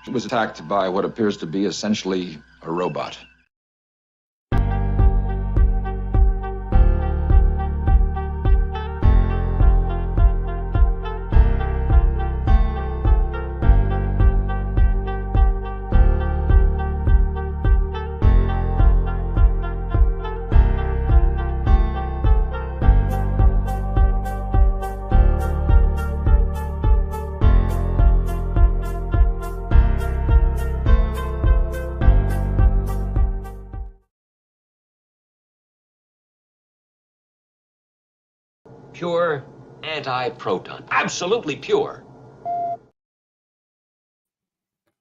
She was attacked by what appears to be essentially a robot. Pure anti-proton. Absolutely pure.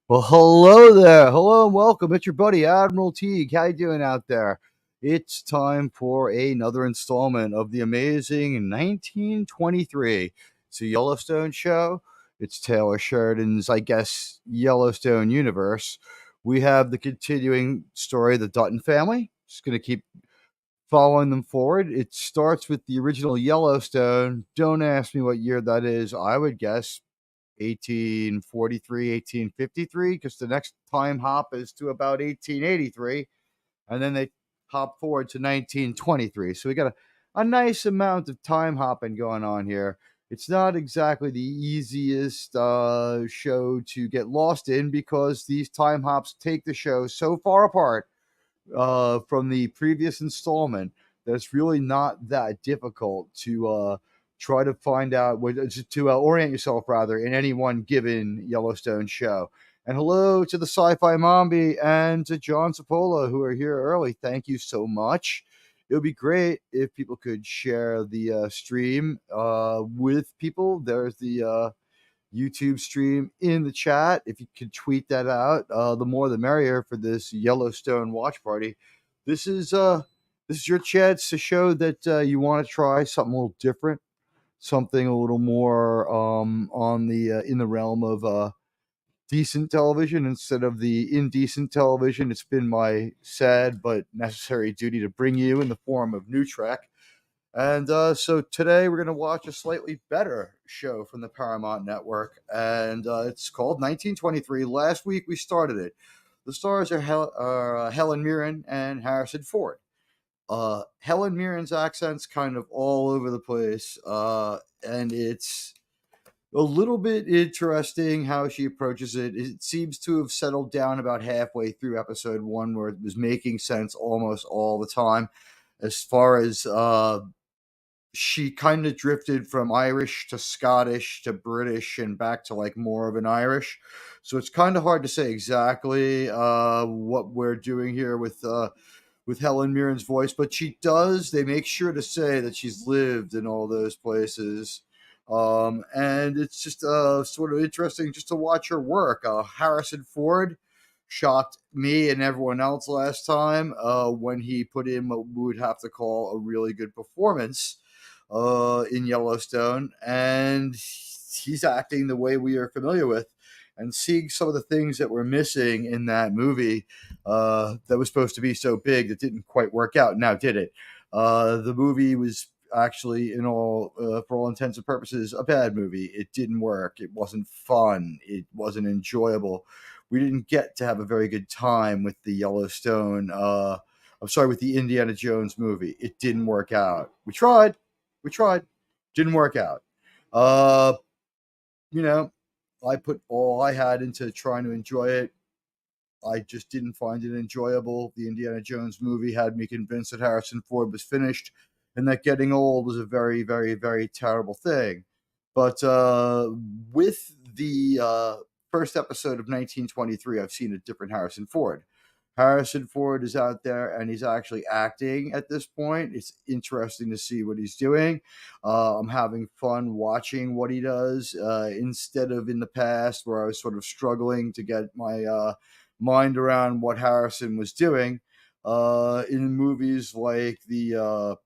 Well, hello there. Hello and welcome. It's your buddy Admiral Teag. How you doing out there? It's time for another installment of the amazing 1923. It's a Yellowstone show. It's Taylor Sheridan's, I guess, Yellowstone universe. We have the continuing story of the Dutton family. Just going to keep following them forward. It starts with the original Yellowstone. Don't ask me what year that is. I would guess 1843, 1853, because the next time hop is to about 1883, and then they hop forward to 1923. So we got a nice amount of time hopping going on here. It's not exactly the easiest show to get lost in because these time hops take the show so far apart from the previous installment that it's really not that difficult to try to find out to orient yourself rather in any one given Yellowstone show. And hello to the Sci-Fi Mombi and to John Cipolla, who are here early. Thank you so much. It would be great if people could share the stream with people. There's the YouTube stream in the chat. If you could tweet that out, the more the merrier for this Yellowstone watch party. This is your chance to show that you want to try something a little different, something a little more on the in the realm of decent television instead of the indecent television. It's been my sad but necessary duty to bring you in the form of New Trek. And so today we're going to watch a slightly better show from the Paramount Network, and it's called 1923. Last week we started it. The stars are Helen Mirren and Harrison Ford. Helen Mirren's accent's kind of all over the place, and it's a little bit interesting how she approaches it. It seems to have settled down about halfway through episode one, where it was making sense almost all the time. As far as she kind of drifted from Irish to Scottish to British and back to like more of an Irish. So it's kind of hard to say exactly what we're doing here with Helen Mirren's voice, but she does. They make sure to say that she's lived in all those places. And it's just sort of interesting just to watch her work. Harrison Ford shocked me and everyone else last time when he put in what we would have to call a really good performance in Yellowstone, and he's acting the way we are familiar with. And seeing some of the things that were missing in that movie that was supposed to be so big that didn't quite work out. Now, did it? The movie was actually, for all intents and purposes, a bad movie. It didn't work. It wasn't fun. It wasn't enjoyable. We didn't get to have a very good time with the Yellowstone. With the Indiana Jones movie. It didn't work out. We tried. Didn't work out. I put all I had into trying to enjoy it. I just didn't find it enjoyable. The Indiana Jones movie had me convinced that Harrison Ford was finished and that getting old was a very, very, very terrible thing. But with the first episode of 1923, I've seen a different Harrison Ford. Harrison Ford is out there and he's actually acting at this point. It's interesting to see what he's doing. I'm having fun watching what he does instead of in the past where I was sort of struggling to get my mind around what Harrison was doing in movies like The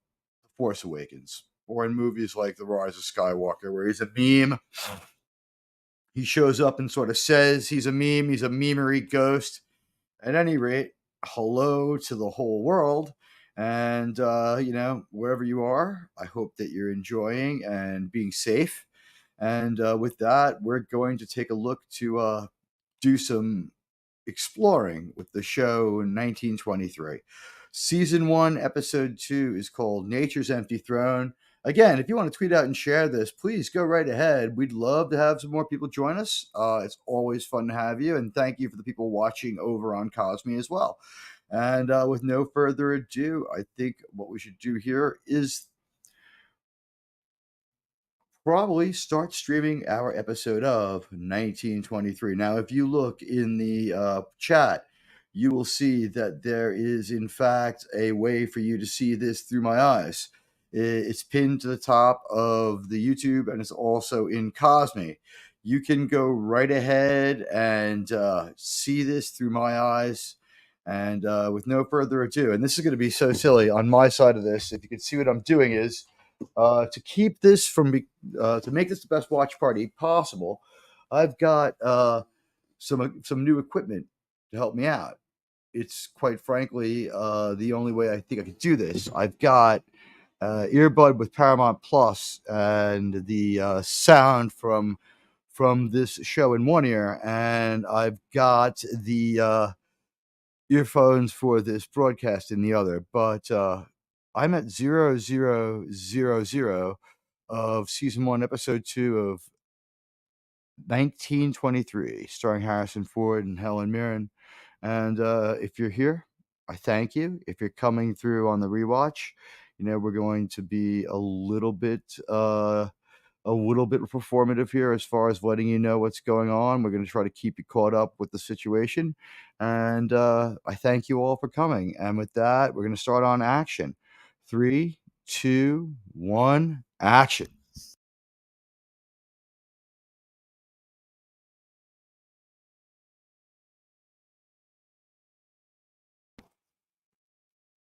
Force Awakens or in movies like The Rise of Skywalker, where he's a meme. He shows up and sort of says he's a meme. He's a memery ghost. At any rate, hello to the whole world. And, wherever you are, I hope that you're enjoying and being safe. And with that, we're going to take a look to do some exploring with the show in 1923. Season 1, Episode 2 is called Nature's Empty Throne. Again, if you want to tweet out and share this, please go right ahead. We'd love to have some more people join us. It's always fun to have you, and thank you for the people watching over on Cosme as well. And with no further ado, I think what we should do here is probably start streaming our episode of 1923. Now, if you look in the chat, you will see that there is, in fact, a way for you to see this through my eyes. It's pinned to the top of the YouTube, and it's also in Cosme. You can go right ahead and see this through my eyes. And with no further ado, and this is going to be so silly on my side of this, if you can see what I'm doing is, to keep this from to make this the best watch party possible, I've got some new equipment to help me out. It's quite frankly the only way I think I could do this. I've got earbud with Paramount Plus and the sound from this show in one ear, and I've got the earphones for this broadcast in the other. But I'm at 0000 of season 1, episode 2 of 1923, starring Harrison Ford and Helen Mirren. And if you're here, I thank you. If you're coming through on the rewatch, we're going to be a little bit performative here as far as letting you know what's going on. We're going to try to keep you caught up with the situation. And I thank you all for coming. And with that, we're going to start on action. 3, 2, 1, action.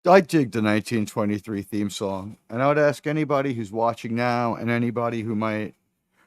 I dig the 1923 theme song, and I would ask anybody who's watching now and anybody who might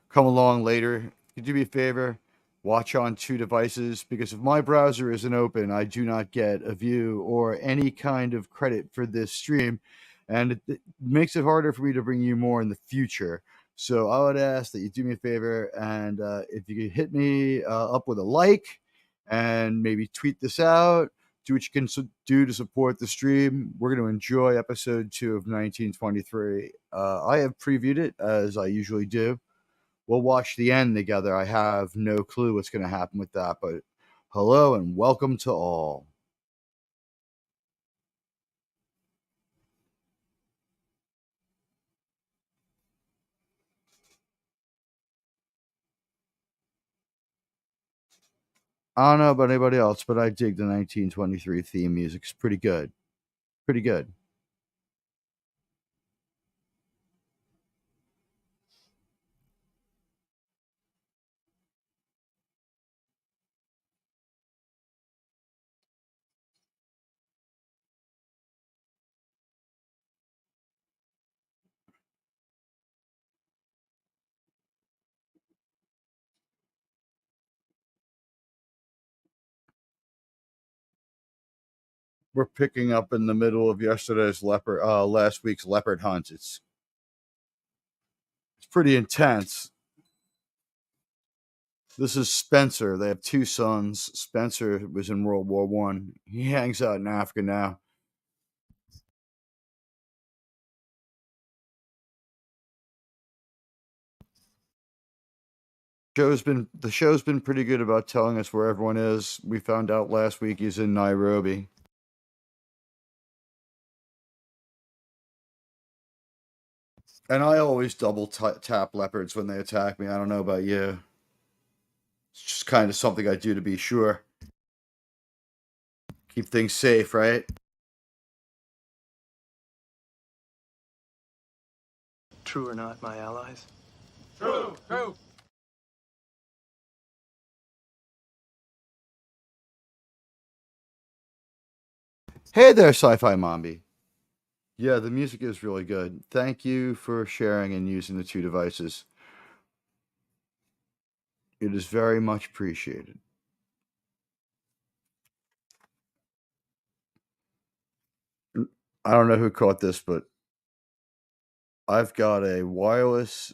come along later, could you do me a favor? Watch on 2 devices, because if my browser isn't open, I do not get a view or any kind of credit for this stream, and it makes it harder for me to bring you more in the future. So I would ask that you do me a favor, and if you could hit me up with a like and maybe tweet this out, do what you can do to support the stream. We're going to enjoy episode 2 of 1923. I have previewed it, as I usually do. We'll watch the end together. I have no clue what's going to happen with that, but hello and welcome to all. I don't know about anybody else, but I dig the 1923 theme music. It's pretty good. Pretty good. We're picking up in the middle of last week's leopard hunt. It's pretty intense. This is Spencer. They have 2 sons. Spencer was in World War One. He hangs out in Africa now. The show's been pretty good about telling us where everyone is. We found out last week he's in Nairobi. And I always double tap leopards when they attack me. I don't know about you. It's just kind of something I do to be sure. Keep things safe, right? True or not, my allies? True, true. Hey there, Sci-Fi Mombi. Yeah, the music is really good. Thank you for sharing and using the 2 devices. It is very much appreciated. I don't know who caught this, but I've got a wireless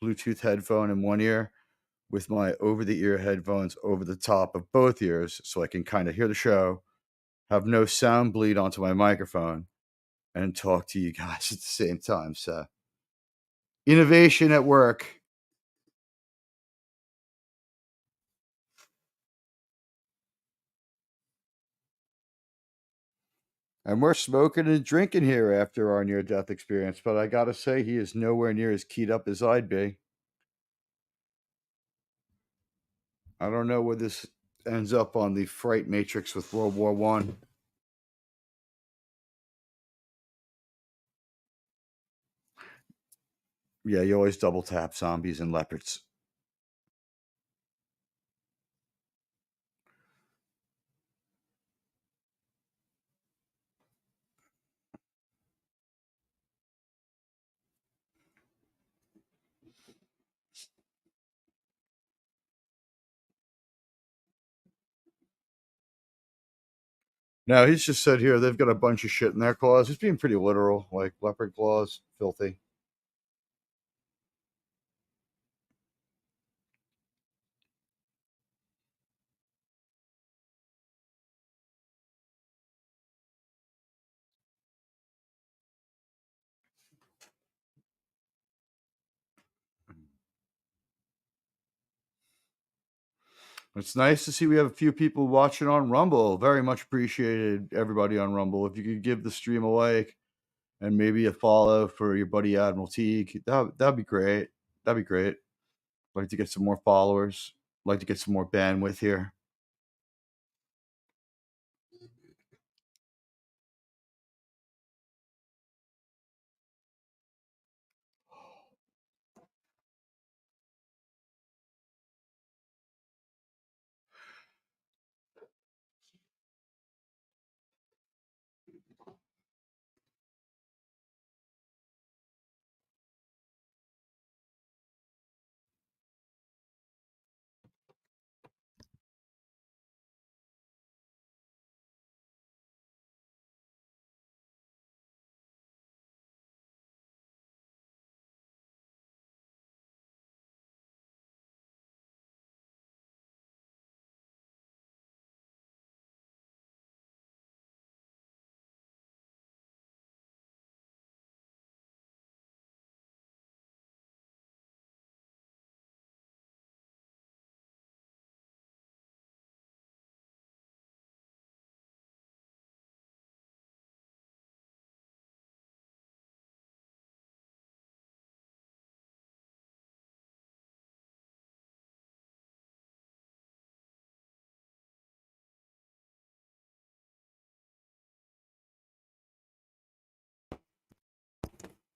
Bluetooth headphone in one ear with my over-the-ear headphones over the top of both ears so I can kind of hear the show, have no sound bleed onto my microphone, and talk to you guys at the same time. So, innovation at work. And we're smoking and drinking here after our near-death experience, but I gotta say, he is nowhere near as keyed up as I'd be. I don't know where this ends up on the fright matrix with World War One. Yeah, you always double tap zombies and leopards. Now, he's just said here they've got a bunch of shit in their claws. He's being pretty literal, like leopard claws, filthy. It's nice to see we have a few people watching on Rumble. Very much appreciated, everybody on Rumble. If you could give the stream a like and maybe a follow for your buddy Admiral Teag, that'd be great. That'd be great. Like to get some more followers. Like to get some more bandwidth here.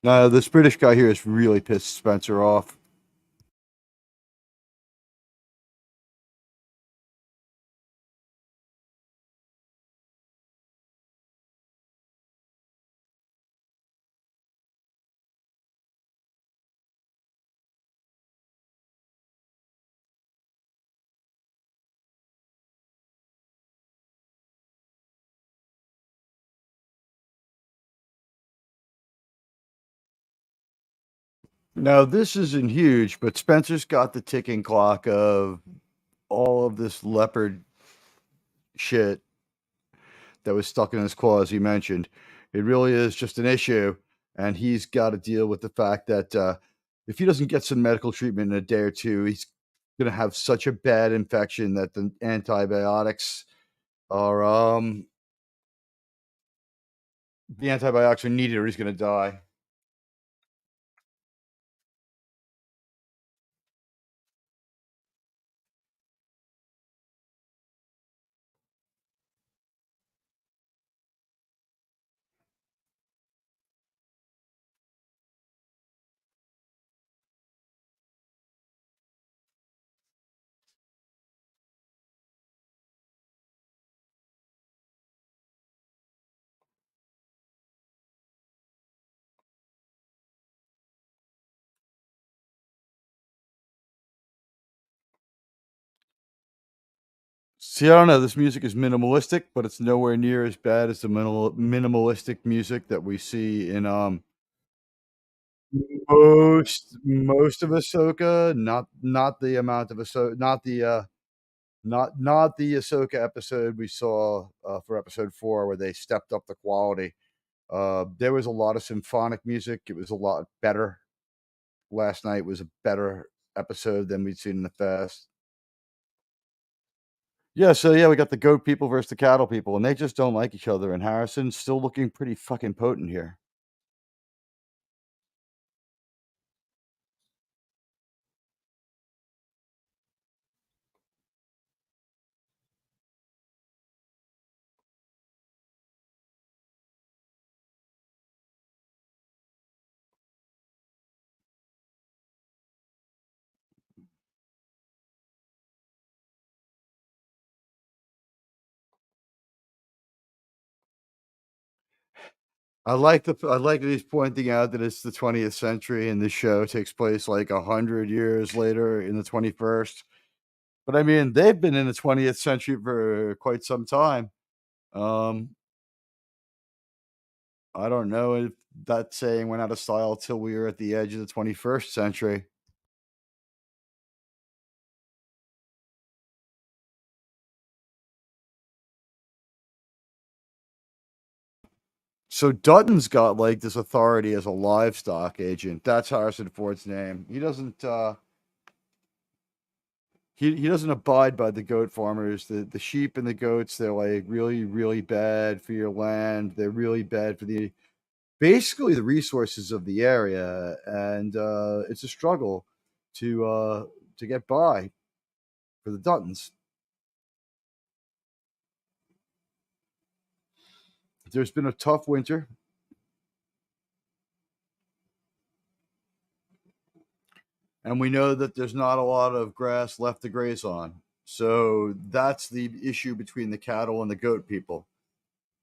No, this British guy here has really pissed Spencer off. Now, this isn't huge, but Spencer's got the ticking clock of all of this leopard shit that was stuck in his claw, as he mentioned. It really is just an issue, and he's got to deal with the fact that if he doesn't get some medical treatment in a day or two, he's going to have such a bad infection that the antibiotics are needed, or he's going to die. See, I don't know. This music is minimalistic, but it's nowhere near as bad as the minimalistic music that we see in Most of Ahsoka, not the amount of Ahsoka, not the Ahsoka episode we saw, for episode 4 where they stepped up the quality. There was a lot of symphonic music, it was a lot better. Last night was a better episode than we'd seen in the past. Yeah, so yeah, we got the goat people versus the cattle people, and they just don't like each other, and Harrison's still looking pretty fucking potent here. I like that he's pointing out that it's the 20th century and the show takes place like 100 years later in the 21st. But I mean, they've been in the 20th century for quite some time. Um, I don't know if that saying went out of style till we were at the edge of the 21st century. So Dutton's got like this authority as a livestock agent. That's Harrison Ford's name. He doesn't abide by the goat farmers. The sheep and the goats, they're like really, really bad for your land. They're really bad for the basically the resources of the area, and it's a struggle to get by for the Duttons. There's been a tough winter, and we know that there's not a lot of grass left to graze on. So that's the issue between the cattle and the goat people.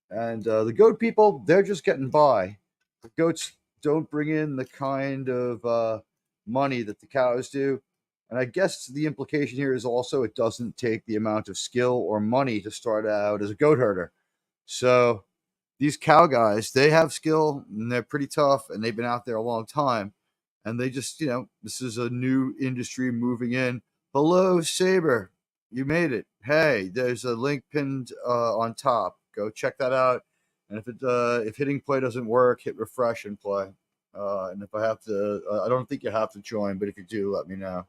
And the goat people, they're just getting by. The goats don't bring in the kind of money that the cows do. And I guess the implication here is also it doesn't take the amount of skill or money to start out as a goat herder. So these cow guys, they have skill and they're pretty tough and they've been out there a long time. And they just, this is a new industry moving in. Hello, Saber. You made it. Hey, there's a link pinned on top. Go check that out. And if hitting play doesn't work, hit refresh and play. And if I have to, I don't think you have to join, but if you do, let me know.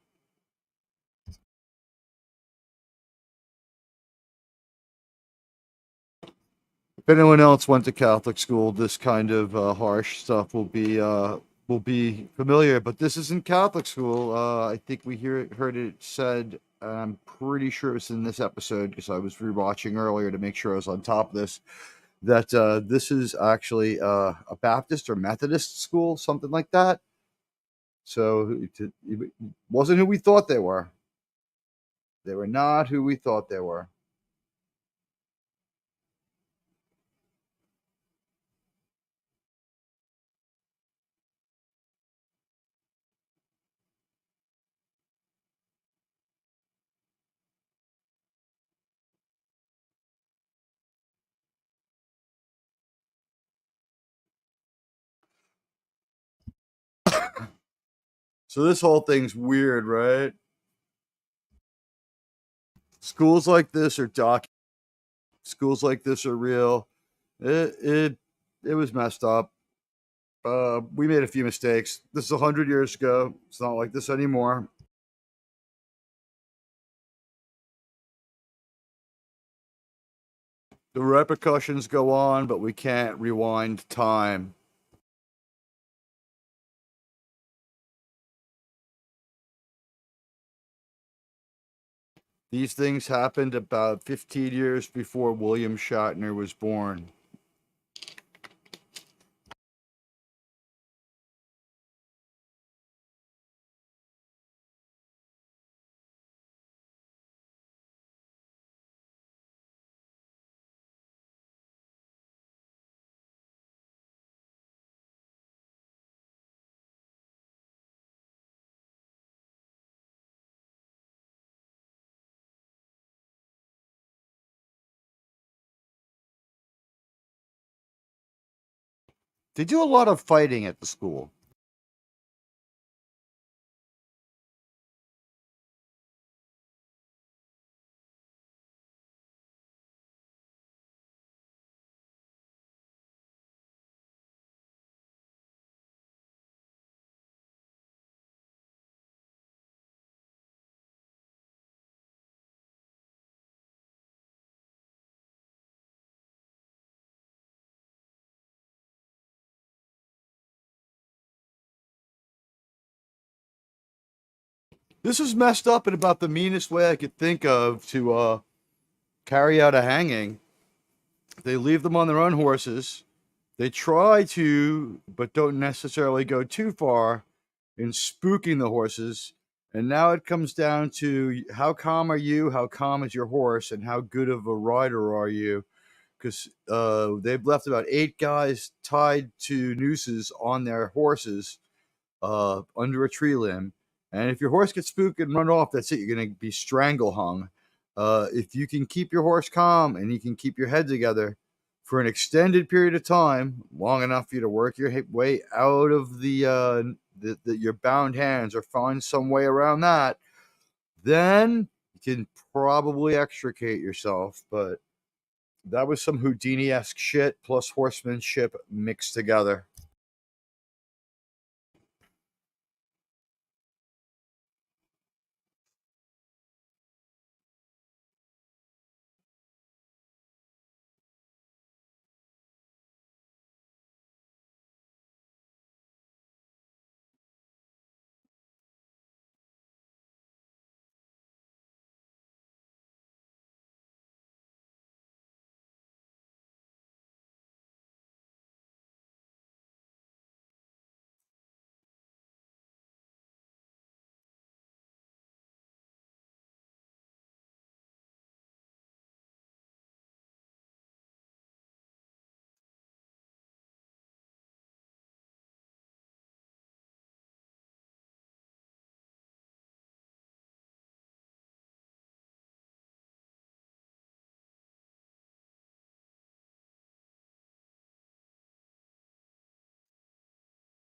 If anyone else went to Catholic school, this kind of harsh stuff will be familiar. But this isn't Catholic school. I think we heard it said. I'm pretty sure it's in this episode because I was rewatching earlier to make sure I was on top of this. That this is actually a Baptist or Methodist school, something like that. So it wasn't who we thought they were. They were not who we thought they were. So this whole thing's weird, right? Schools like this are schools like this are real. It was messed up. We made a few mistakes. This is 100 years ago. It's not like this anymore. The repercussions go on, but we can't rewind time. These things happened about 15 years before William Shatner was born. They do a lot of fighting at the school. This is messed up in about the meanest way I could think of to carry out a hanging. They leave them on their own horses. They try to, but don't necessarily go too far in spooking the horses. And now it comes down to how calm are you, how calm is your horse, and how good of a rider are you. Because they've left about 8 guys tied to nooses on their horses under a tree limb. And if your horse gets spooked and run off, that's it. You're going to be strangle hung. If you can keep your horse calm and you can keep your head together for an extended period of time, long enough for you to work your way out of your bound hands or find some way around that, then you can probably extricate yourself. But that was some Houdini-esque shit plus horsemanship mixed together.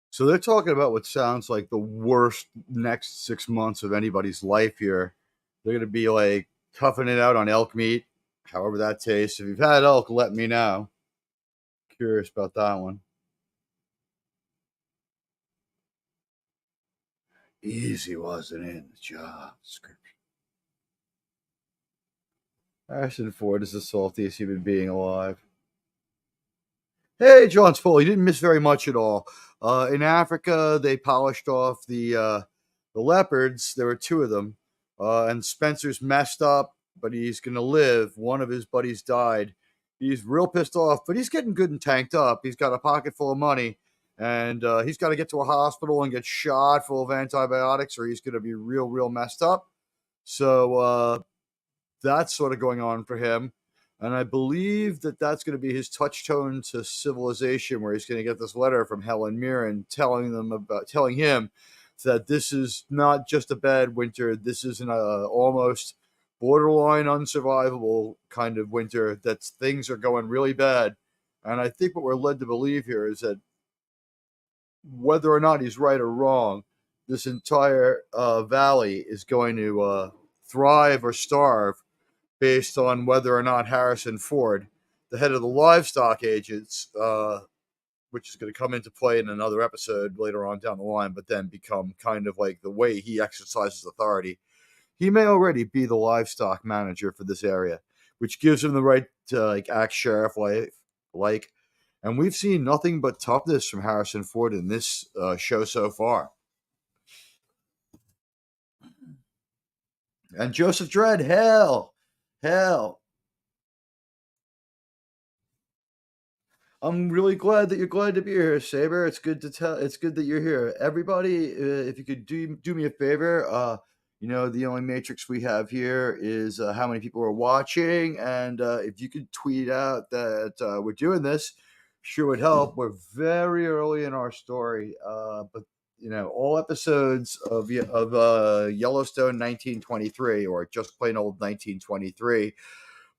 So they're talking about what sounds like the worst next 6 months of anybody's life here. They're going to be like toughing it out on elk meat, however that tastes. If you've had elk, let me know. Curious about that one. Easy wasn't in the job description. Harrison Ford is the saltiest human being alive. Hey, John Foley, you didn't miss very much at all. In Africa, they polished off the leopards. There were 2 of them, and Spencer's messed up, but he's going to live. One of his buddies died. He's real pissed off, but he's getting good and tanked up. He's got a pocket full of money, and he's got to get to a hospital and get shot full of antibiotics, or he's going to be real messed up. So that's sort of going on for him. And I believe that that's going to be his touchstone to civilization, where he's going to get this letter from Helen Mirren telling him that this is not just a bad winter. This is an almost borderline unsurvivable kind of winter, that things are going really bad. And I think what we're led to believe here is that whether or not he's right or wrong, this entire valley is going to thrive or starve based on whether or not Harrison Ford, the head of the livestock agents, which is going to come into play in another episode later on down the line, but then become kind of like the way he exercises authority. He may already be the livestock manager for this area, which gives him the right to like act sheriff like. And we've seen nothing but toughness from Harrison Ford in this show so far. And Joseph Dredd, hell. I'm really glad that you're glad to be here, Saber. It's good that you're here. Everybody, if you could do me a favor, the only matrix we have here is how many people are watching, and if you could tweet out that we're doing this, sure would help. We're very early in our story, but all episodes of Yellowstone 1923, or just plain old 1923,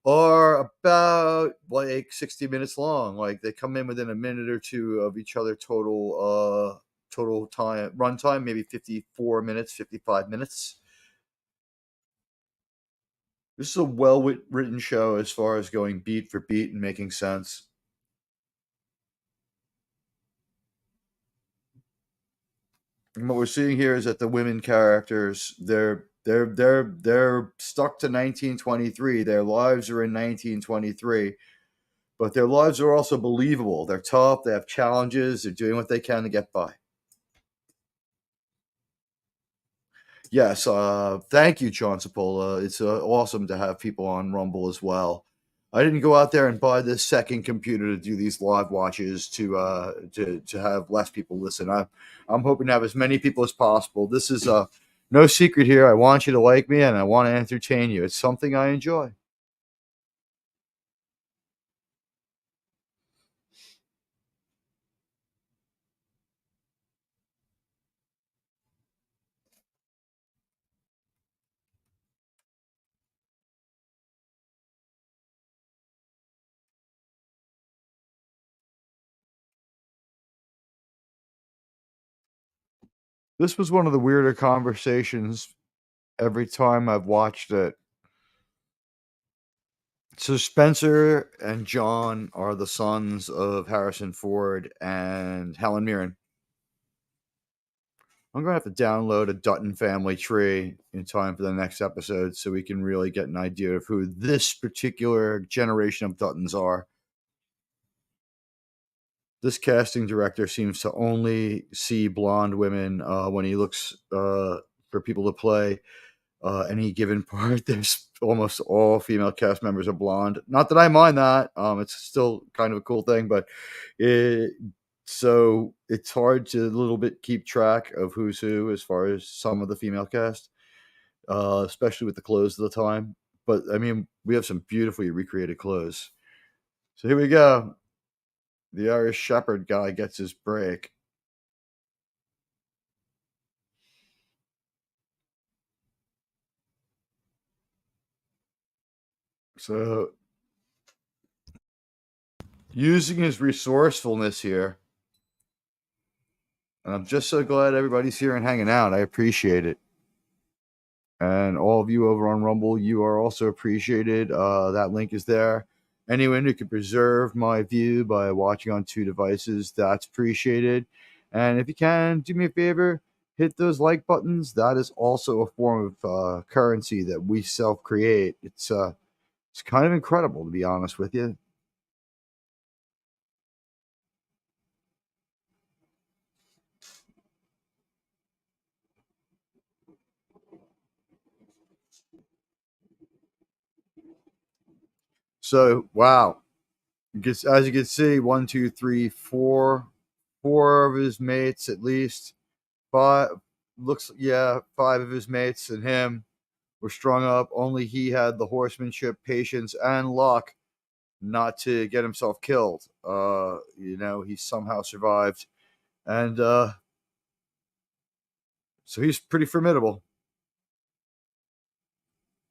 are about like 60 minutes long. Like they come in within a minute or two of each other total time runtime, maybe 54 minutes, 55 minutes. This is a well written show as far as going beat for beat and making sense. And what we're seeing here is that the women characters, they're stuck to 1923. Their lives are in 1923. But their lives are also believable. They're tough. They have challenges. They're doing what they can to get by. Yes, thank you, John Cipolla. It's awesome to have people on Rumble as well. I didn't go out there and buy this second computer to do these live watches to have less people listen. I'm hoping to have as many people as possible. This is no secret here. I want you to like me and I want to entertain you. It's something I enjoy. This was one of the weirder conversations every time I've watched it. So Spencer and John are the sons of Harrison Ford and Helen Mirren. I'm gonna have to download a Dutton family tree in time for the next episode so we can really get an idea of who this particular generation of Duttons are. This casting director seems to only see blonde women when he looks for people to play any given part. There's almost all female cast members are blonde. Not that I mind that. It's still kind of a cool thing, but so it's hard to a little bit keep track of who's who as far as some of the female cast, especially with the clothes of the time. But I mean, we have some beautifully recreated clothes. So here we go. The Irish Shepherd guy gets his break. So using his resourcefulness here, and I'm just so glad everybody's here and hanging out. I appreciate it. And all of you over on Rumble, you are also appreciated. That link is there. Anyone who can preserve my view by watching on two devices, that's appreciated. And if you can, do me a favor, hit those like buttons. That is also a form of currency that we self-create. It's kind of incredible, to be honest with you. So, wow. As you can see, 1, 2, 3, 4, 4 of his mates at least. Five five of his mates and him were strung up. Only he had the horsemanship, patience, and luck not to get himself killed. He somehow survived, and so he's pretty formidable.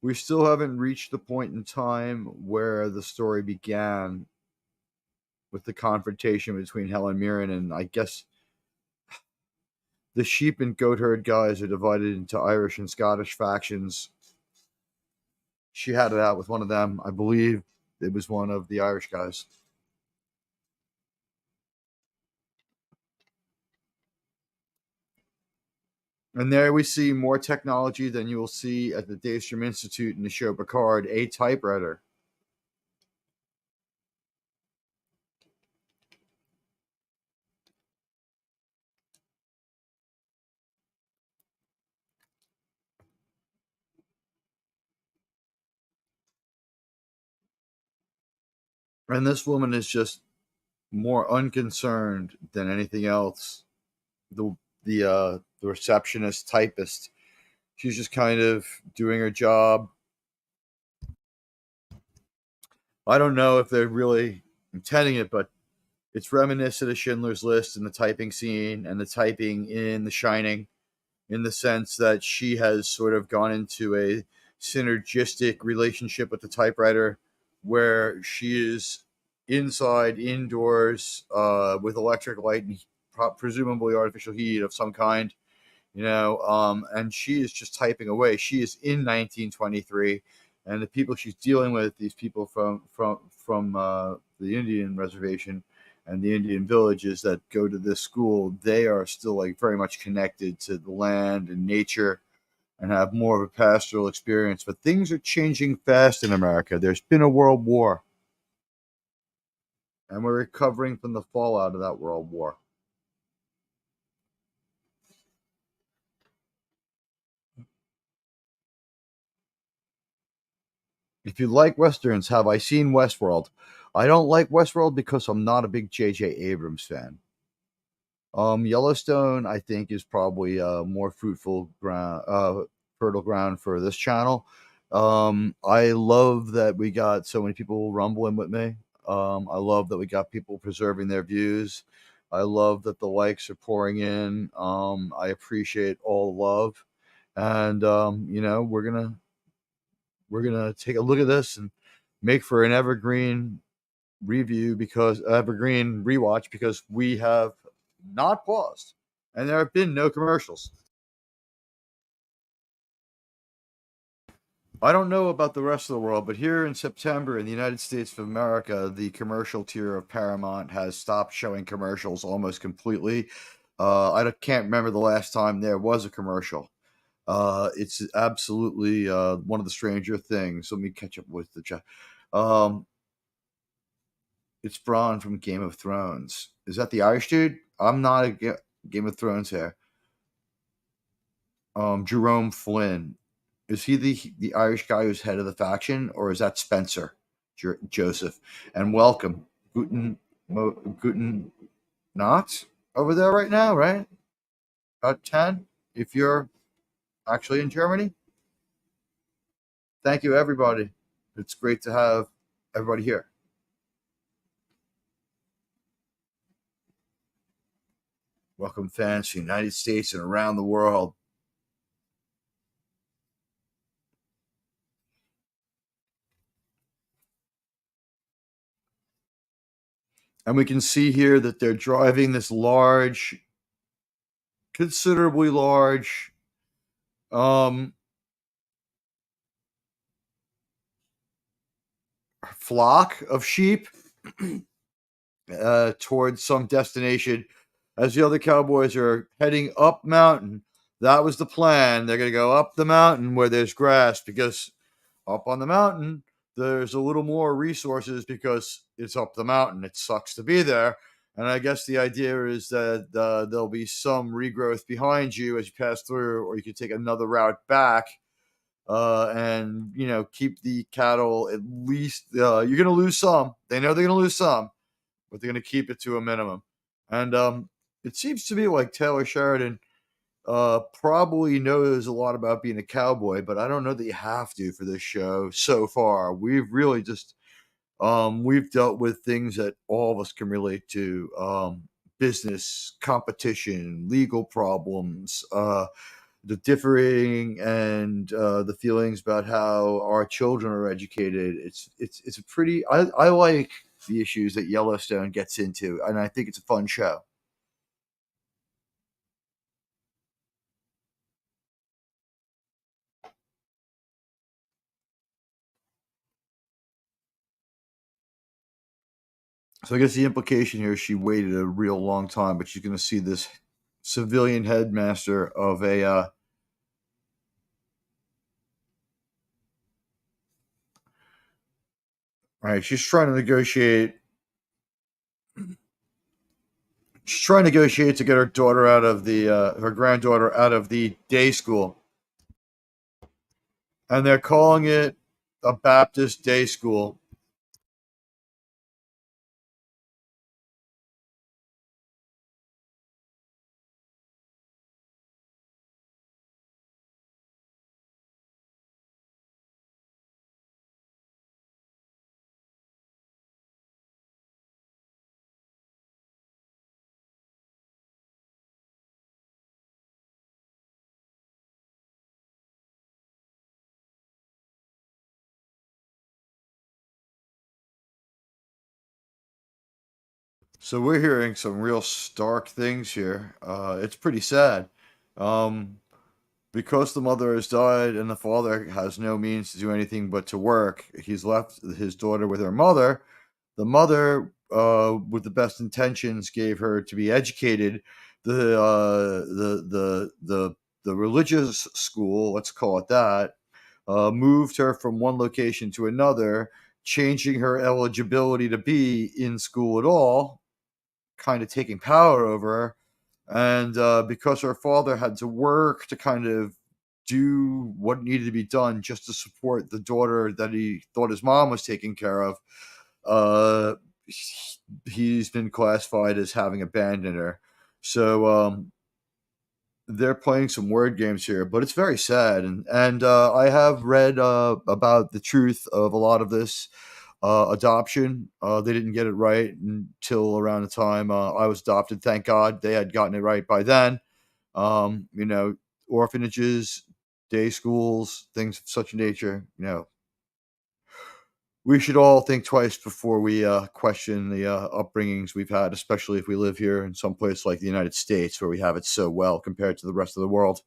We still haven't reached the point in time where the story began with the confrontation between Helen Mirren and, I guess, the sheep and goat herd guys are divided into Irish and Scottish factions. She had it out with one of them. I believe it was one of the Irish guys. And there we see more technology than you will see at the Daystrom Institute in the show Picard, a typewriter. And this woman is just more unconcerned than anything else. The receptionist typist, she's just kind of doing her job. I don't know if they're really intending it, but it's reminiscent of Schindler's List and the typing scene and the typing in The Shining, in the sense that she has sort of gone into a synergistic relationship with the typewriter where she is indoors, with electric light and presumably artificial heat of some kind, and she is just typing away. She is in 1923, and the people she's dealing with, these people from the Indian reservation and the Indian villages that go to this school, they are still like very much connected to the land and nature and have more of a pastoral experience. But things are changing fast in America. There's been a world war, and we're recovering from the fallout of that world war. If you like Westerns, have I seen Westworld? I don't like Westworld because I'm not a big J.J. Abrams fan. Yellowstone, I think, is probably more fertile ground for this channel. I love that we got so many people rumbling with me. I love that we got people preserving their views. I love that the likes are pouring in. I appreciate all the love, and we're gonna take a look at this and make for an evergreen rewatch because we have not paused and there have been no commercials. I don't know about the rest of the world, but here in September in the United States of America, the commercial tier of Paramount has stopped showing commercials almost completely. I can't remember the last time there was a commercial. It's absolutely one of the stranger things. Let me catch up with the chat. It's Braun from Game of Thrones. Is that the Irish dude? I'm not a Game of Thrones here. Jerome Flynn. Is he the Irish guy who's head of the faction, or is that Spencer Joseph? And welcome, Guten Nacht over there right now, right? About 10, if you're actually in Germany. Thank you, everybody. It's great to have everybody here. Welcome, fans from the United States and around the world. And we can see here that they're driving this large, considerably large, flock of sheep towards some destination as the other cowboys are heading up mountain. That was the plan. They're going to go up the mountain where there's grass because up on the mountain, there's a little more resources because it's up the mountain. It sucks to be there. And I guess the idea is that there'll be some regrowth behind you as you pass through, or you could take another route back and, keep the cattle at least. You're going to lose some. They know they're going to lose some, but they're going to keep it to a minimum. And it seems to me like Taylor Sheridan probably knows a lot about being a cowboy, but I don't know that you have to for this show so far. We've really just we've dealt with things that all of us can relate to: business, competition, legal problems, the differing and the feelings about how our children are educated. It's a pretty. I like the issues that Yellowstone gets into, and I think it's a fun show. So I guess the implication here is she waited a real long time, but she's going to see this civilian headmaster of a all right, she's trying to negotiate. She's trying to negotiate to get her daughter out of the her granddaughter out of the day school, and they're calling it a Baptist day school. So we're hearing some real stark things here. It's pretty sad. Um, because the mother has died and the father has no means to do anything but to work, he's left his daughter with her mother. The mother, with the best intentions, gave her to be educated. The religious school, let's call it that, moved her from one location to another, changing her eligibility to be in school at all, kind of taking power over her. And because her father had to work to kind of do what needed to be done just to support the daughter that he thought his mom was taking care of, uh, he's been classified as having abandoned her. So they're playing some word games here, but it's very sad. And I have read about the truth of a lot of this adoption. They didn't get it right until around the time I was adopted. Thank God they had gotten it right by then. You know, orphanages, day schools, things of such nature. You know, we should all think twice before we question the upbringings we've had, especially if we live here in some place like the United States where we have it so well compared to the rest of the world.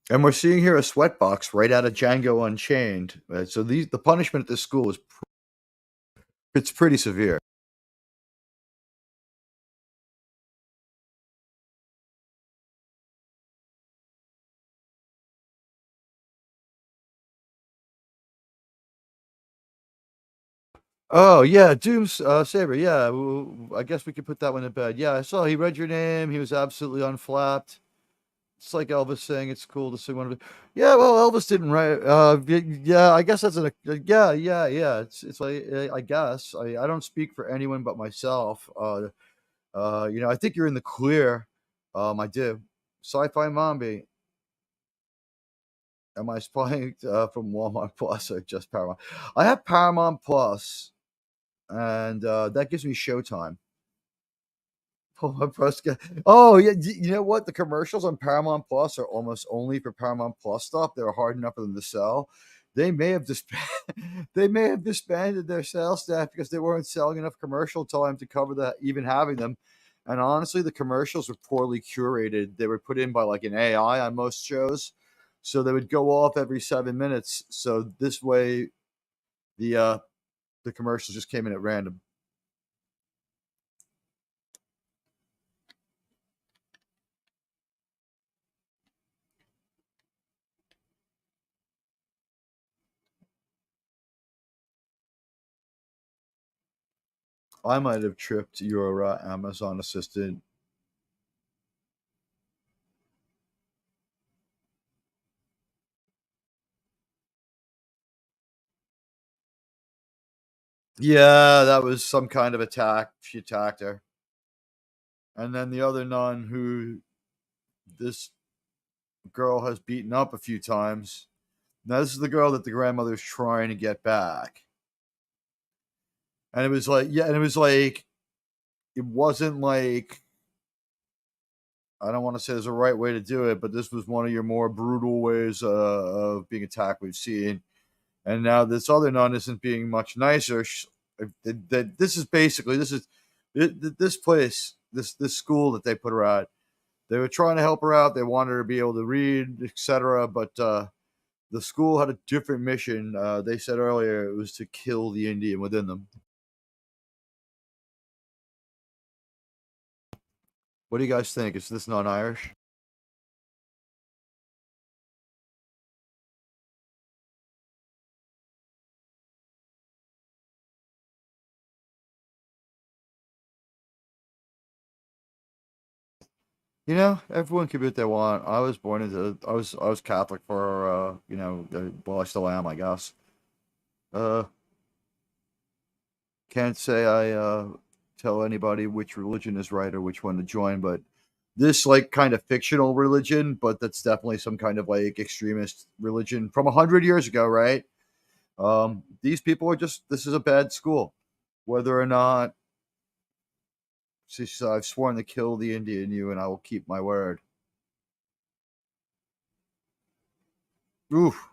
And we're seeing here a sweatbox right out of Django Unchained. So the punishment at this school is it's pretty severe. Oh yeah, Doom's Saber. Yeah, I guess we could put that one to bed. Yeah, I saw he read your name. He was absolutely unflapped. It's like Elvis saying it's cool to sing one of it. Yeah, well, Elvis didn't write. Yeah, I guess that's yeah. It's like I guess I don't speak for anyone but myself. You know, I think you're in the clear. I do. Sci-fi Mombi. Am I spying from Walmart Plus or just Paramount? I have Paramount Plus, and that gives me Showtime. Oh yeah, you know what? The commercials on Paramount Plus are almost only for Paramount Plus stuff. They're hard enough for them to sell. They may have they may have disbanded their sales staff because they weren't selling enough commercial time to cover that, even having them. And honestly, the commercials were poorly curated. They were put in by like an AI on most shows, so they would go off every 7 minutes. So this way, the uh, the commercials just came in at random. I might have tripped your Amazon assistant. Yeah, that was some kind of attack. She attacked her. And then the other nun who this girl has beaten up a few times. Now, this is the girl that the grandmother's trying to get back. And it was like, yeah, and it was like, it wasn't like, I don't want to say there's a right way to do it, but this was one of your more brutal ways of being attacked we've seen. And now this other nun isn't being much nicer. This is basically, this place, this school that they put her at. They were trying to help her out. They wanted her to be able to read, etc. But the school had a different mission. They said earlier it was to kill the Indian within them. What do you guys think? Is this non-Irish? You know, everyone can be what they want. I was born into. I was Catholic for. You know, well, I still am, I guess. Uh, can't say I tell anybody which religion is right or which one to join, but this like kind of fictional religion, but that's definitely some kind of like extremist religion from 100 years ago, right? These people are just. This is a bad school, whether or not. She said, I've sworn to kill the Indian in you, and I will keep my word. Oof,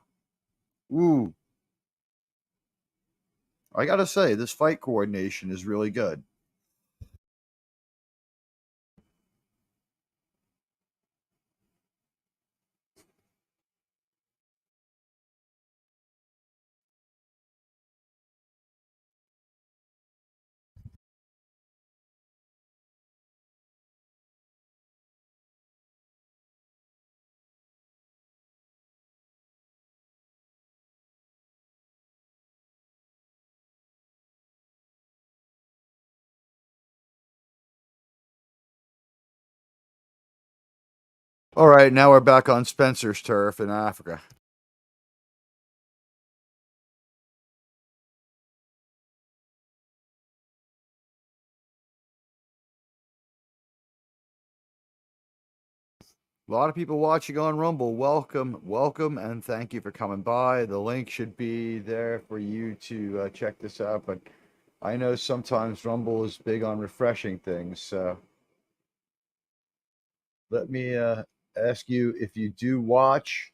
ooh. I gotta say, this fight coordination is really good. All right, now we're back on Spencer's turf in Africa. A lot of people watching on Rumble. Welcome, welcome, and thank you for coming by. The link should be there for you to check this out. But I know sometimes Rumble is big on refreshing things. So let me ask you, if you do watch,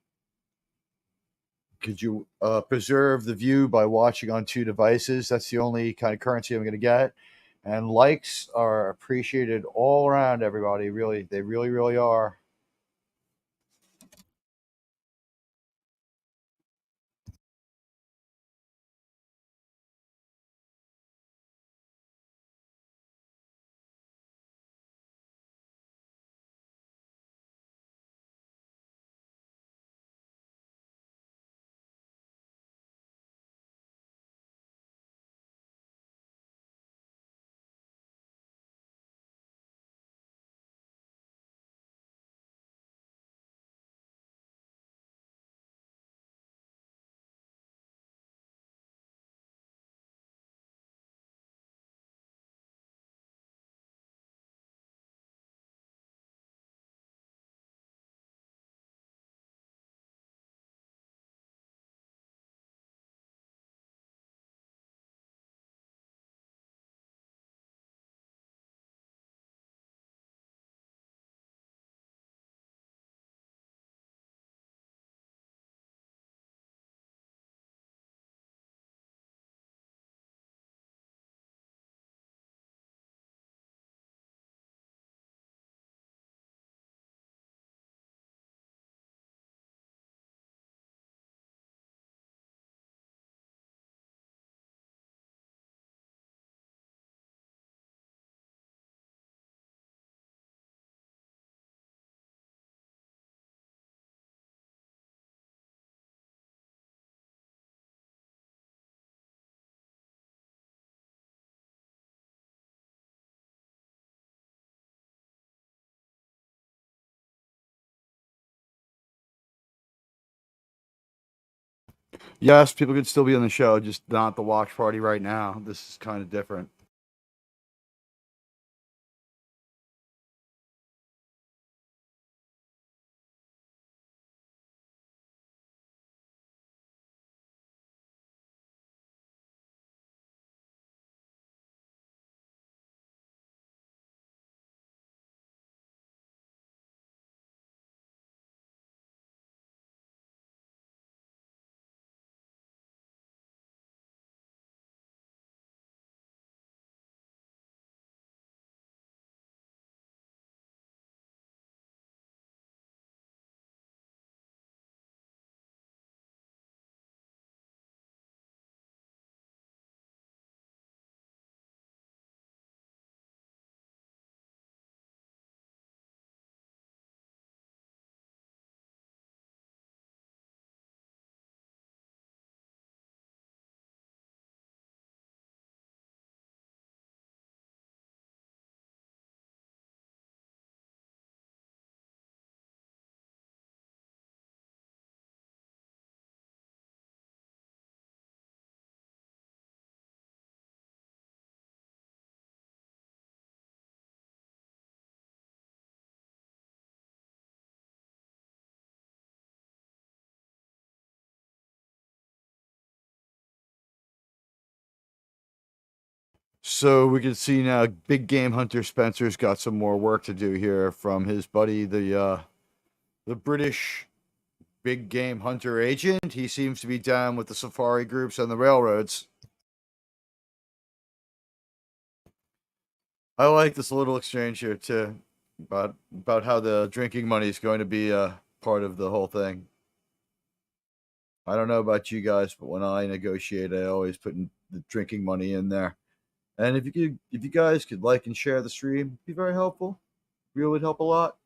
could you preserve the view by watching on two devices? That's the only kind of currency I'm going to get. And likes are appreciated all around, everybody. Really, they really, really are. Yes, people could still be on the show, just not the watch party right now. This is kind of different. So we can see now big game hunter Spencer's got some more work to do here from his buddy, the British big game hunter agent. He seems to be down with the safari groups and the railroads. I like this little exchange here too, about how the drinking money is going to be a part of the whole thing. I don't know about you guys, but when I negotiate, I always put the drinking money in there. And if you guys could like and share the stream, it'd be very helpful. Really would help a lot.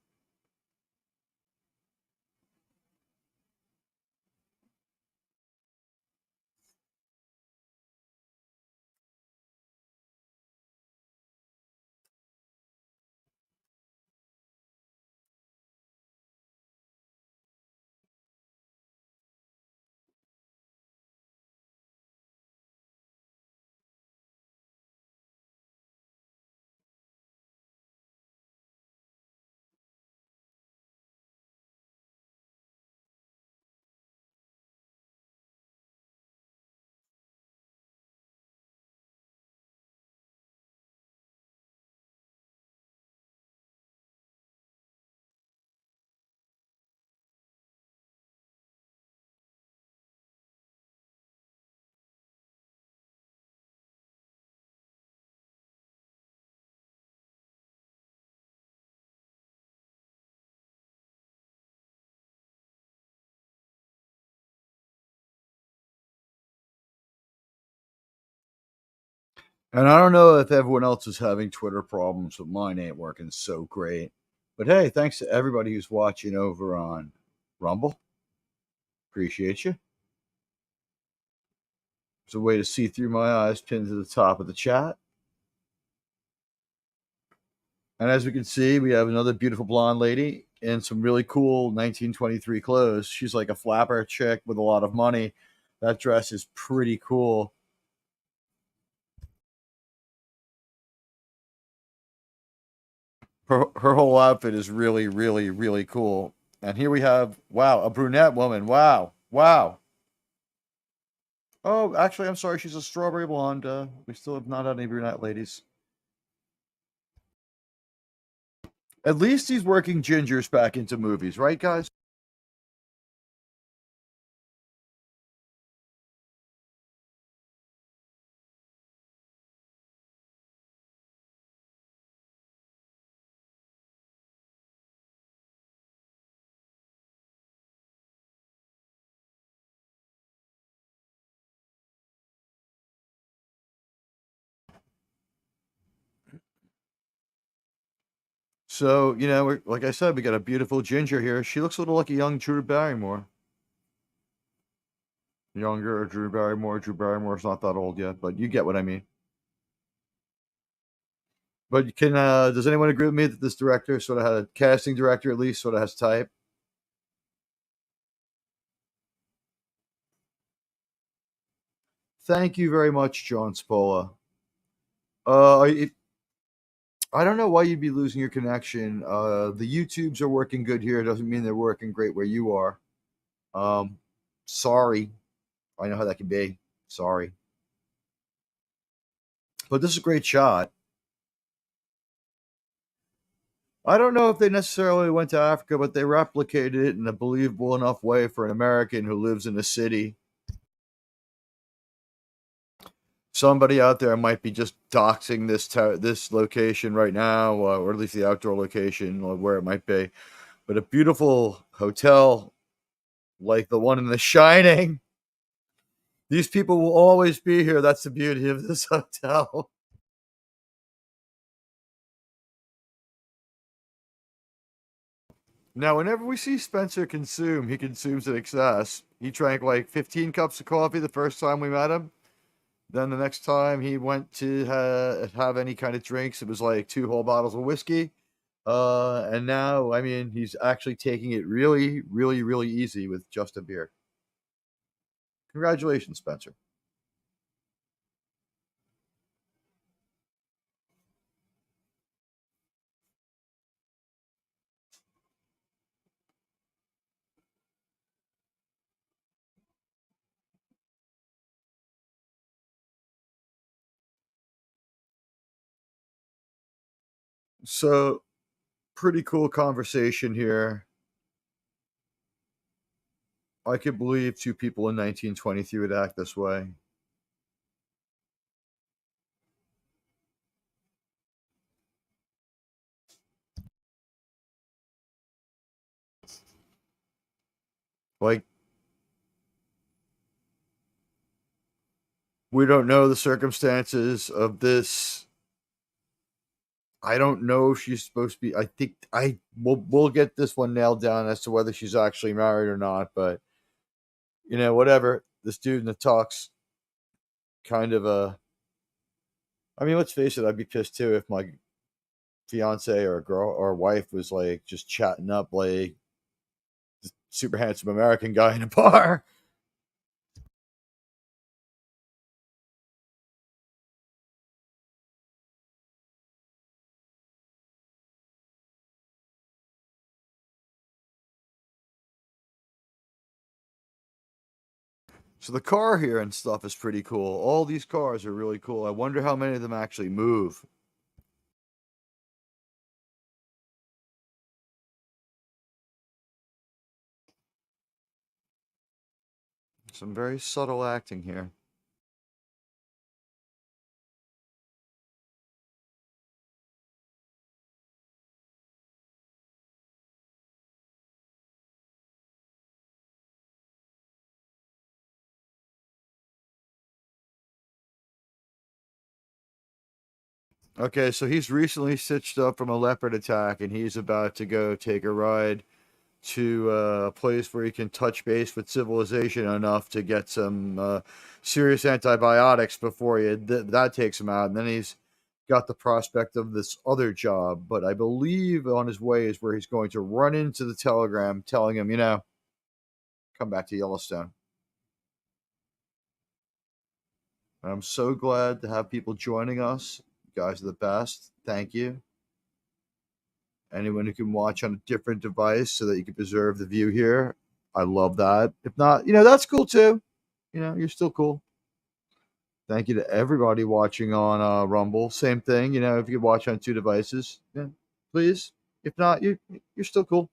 And I don't know if everyone else is having Twitter problems, but mine ain't working so great. But hey, thanks to everybody who's watching over on Rumble. Appreciate you. It's a way to see through my eyes pinned to the top of the chat. And as we can see, we have another beautiful blonde lady in some really cool 1923 clothes. She's like a flapper chick with a lot of money. That dress is pretty cool. Her whole outfit is really, really, really cool. And here we have, wow, a brunette woman. Wow. Wow. Oh, actually, I'm sorry. She's a strawberry blonde. We still have not had any brunette ladies. At least he's working gingers back into movies, right, guys? So, like I said, we got a beautiful ginger here. She looks a little like a young Drew Barrymore. Younger Drew Barrymore. Drew Barrymore's not that old yet, but you get what I mean. But does anyone agree with me that this director sort of had a casting director at least sort of has type? Thank you very much, John Spola. I don't know why you'd be losing your connection. The YouTubes are working good here. It doesn't mean they're working great where you are. Sorry. I know how that can be. Sorry. But this is a great shot. I don't know if they necessarily went to Africa, but they replicated it in a believable enough way for an American who lives in a city. Somebody out there might be just doxing this location right now, or at least the outdoor location, or where it might be. But a beautiful hotel like the one in The Shining. These people will always be here. That's the beauty of this hotel. Now, whenever we see Spencer consume, he consumes in excess. He drank like 15 cups of coffee the first time we met him. Then the next time he went to have any kind of drinks, it was like 2 whole bottles of whiskey. And now, I mean, he's actually taking it really, really, really easy with just a beer. Congratulations, Spencer. So, pretty cool conversation here. I could believe two people in 1923 would act this way. Like, we don't know the circumstances of this. I don't know if she's supposed to be. I think we'll get this one nailed down as to whether she's actually married or not. But whatever. This dude in the talks kind of a. I mean, let's face it. I'd be pissed too if my fiance or girl or wife was like just chatting up like this super handsome American guy in a bar. So the car here and stuff is pretty cool. All these cars are really cool. I wonder how many of them actually move. Some very subtle acting here. Okay, so he's recently stitched up from a leopard attack, and he's about to go take a ride to a place where he can touch base with civilization enough to get some serious antibiotics before that takes him out. And then he's got the prospect of this other job. But I believe on his way is where he's going to run into the telegram telling him, come back to Yellowstone. And I'm so glad to have people joining us. You guys are the best. Thank you. Anyone who can watch on a different device so that you can preserve the view here, I love that. If not, that's cool too. You're still cool. Thank you to everybody watching on Rumble. Same thing, if you could watch on two devices, yeah, please. If not, you're still cool.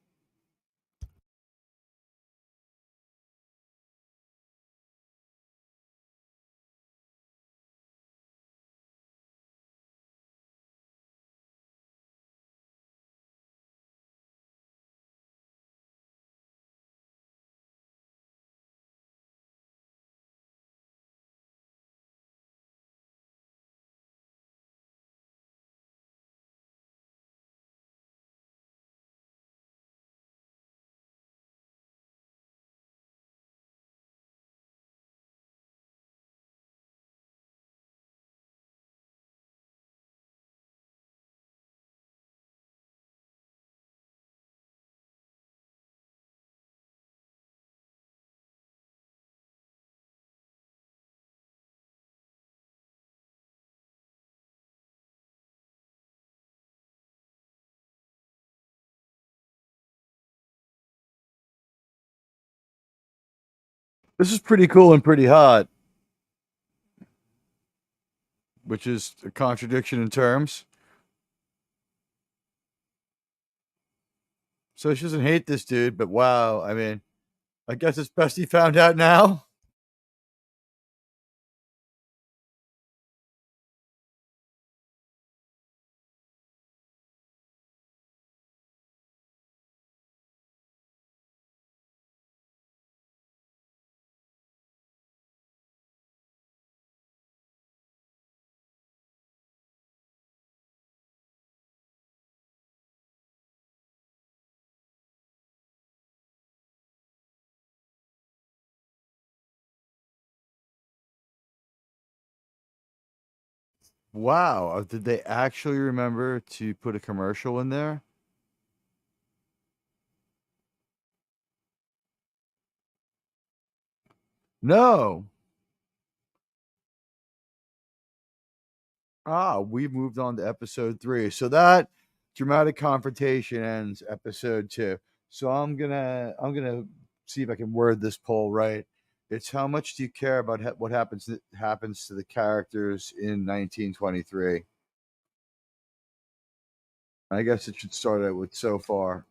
This is pretty cool and pretty hot, which is a contradiction in terms. So she doesn't hate this dude, but wow, I mean, I guess it's best he found out now. Wow, did they actually remember to put a commercial in there? No. We've moved on to episode 3. So that dramatic confrontation ends episode 2. So I'm gonna see if I can word this poll right. It's how much do you care about what happens to the characters in 1923? I guess it should start out with so far.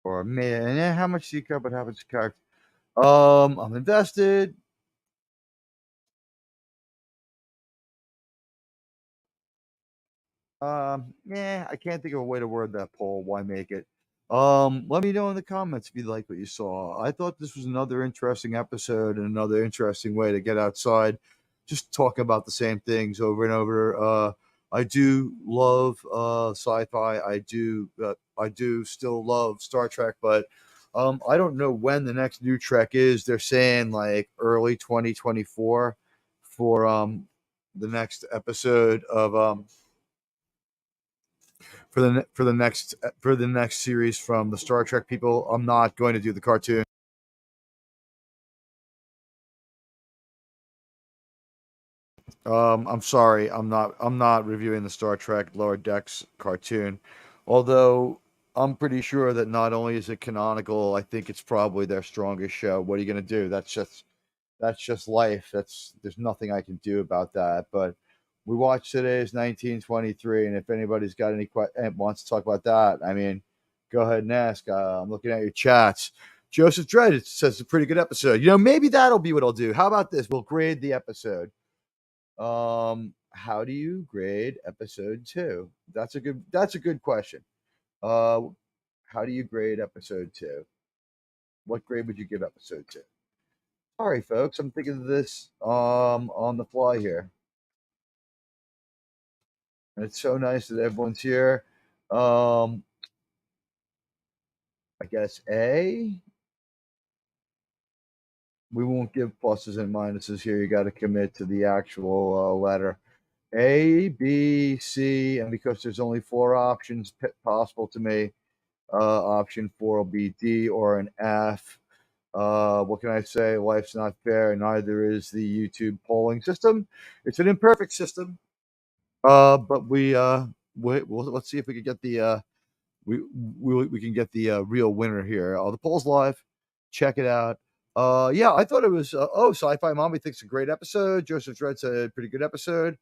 Or man, how much do you care about what happens to characters? I'm invested. Yeah, I can't think of a way to word that poll. Why make it? Let me know in the comments if you like what you saw. I thought this was another interesting episode and another interesting way to get outside, just talking about the same things over and over. I do love sci-fi. I do still love Star Trek, but I don't know when the next new Trek is. They're saying like early 2024 for the next episode of for the next series from the Star Trek people. I'm not going to do the cartoon. I'm sorry, I'm not reviewing the Star Trek Lower Decks cartoon. Although I'm pretty sure that not only is it canonical, I think it's probably their strongest show. What are you gonna do? That's just life. There's nothing I can do about that. But we watched today's 1923, and if anybody's got any wants to talk about that, I mean, go ahead and ask. I'm looking at your chats. Joseph Dredd says it's a pretty good episode. Maybe that'll be what I'll do. How about this? We'll grade the episode. How do you grade episode 2? That's a good question. Uh, how do you grade episode 2? What grade would you give episode 2? Sorry, folks, I'm thinking of this on the fly here. And it's so nice that everyone's here. I guess A. We won't give pluses and minuses here. You got to commit to the actual letter. A, B, C, and because there's only 4 options possible to me, option 4 will be D or an F. What can I say? Life's not fair, and neither is the YouTube polling system. It's an imperfect system, but let's see if we can get the we can get the real winner here. The poll's live. Check it out. Yeah, I thought it was. Sci-Fi Mommy thinks a great episode. Joseph Dredd said a pretty good episode.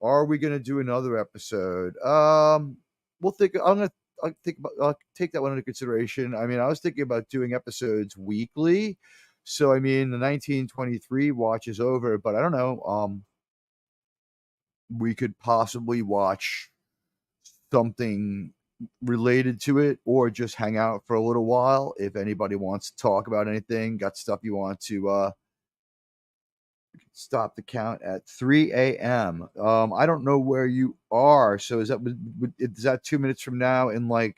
Are we gonna do another episode? We'll think. I'll think about. I'll take that one into consideration. I mean, I was thinking about doing episodes weekly. So I mean, the 1923 watch is over, but I don't know. We could possibly watch something related to it or just hang out for a little while if anybody wants to talk about anything, got stuff you want to stop the count at 3 a.m. I don't know where you are, so is that 2 minutes from now in like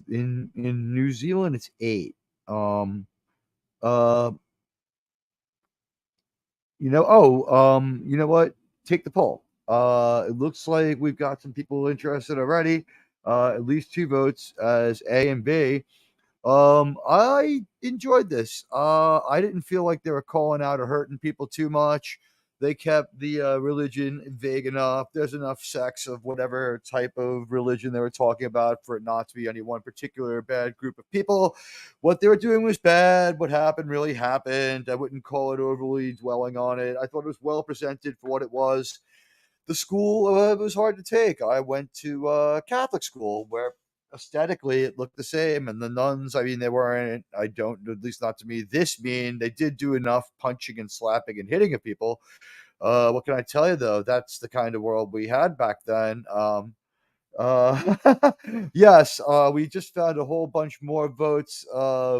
in New Zealand it's 8. Uh you know what? Take the poll. It looks like we've got some people interested already. At least 2 votes as A and B. I enjoyed this. I didn't feel like they were calling out or hurting people too much. They kept the religion vague enough. There's enough sects of whatever type of religion they were talking about for it not to be any one particular bad group of people. What they were doing was bad. What happened really happened. I wouldn't call it overly dwelling on it. I thought it was well presented for what it was. The school, it was hard to take. I went to Catholic school where aesthetically it looked the same, and the nuns, I mean, they weren't, I don't, at least not to me, this mean. They did do enough punching and slapping and hitting of people. What can I tell you, though? That's the kind of world we had back then. Uh, yes, we just found a whole bunch more votes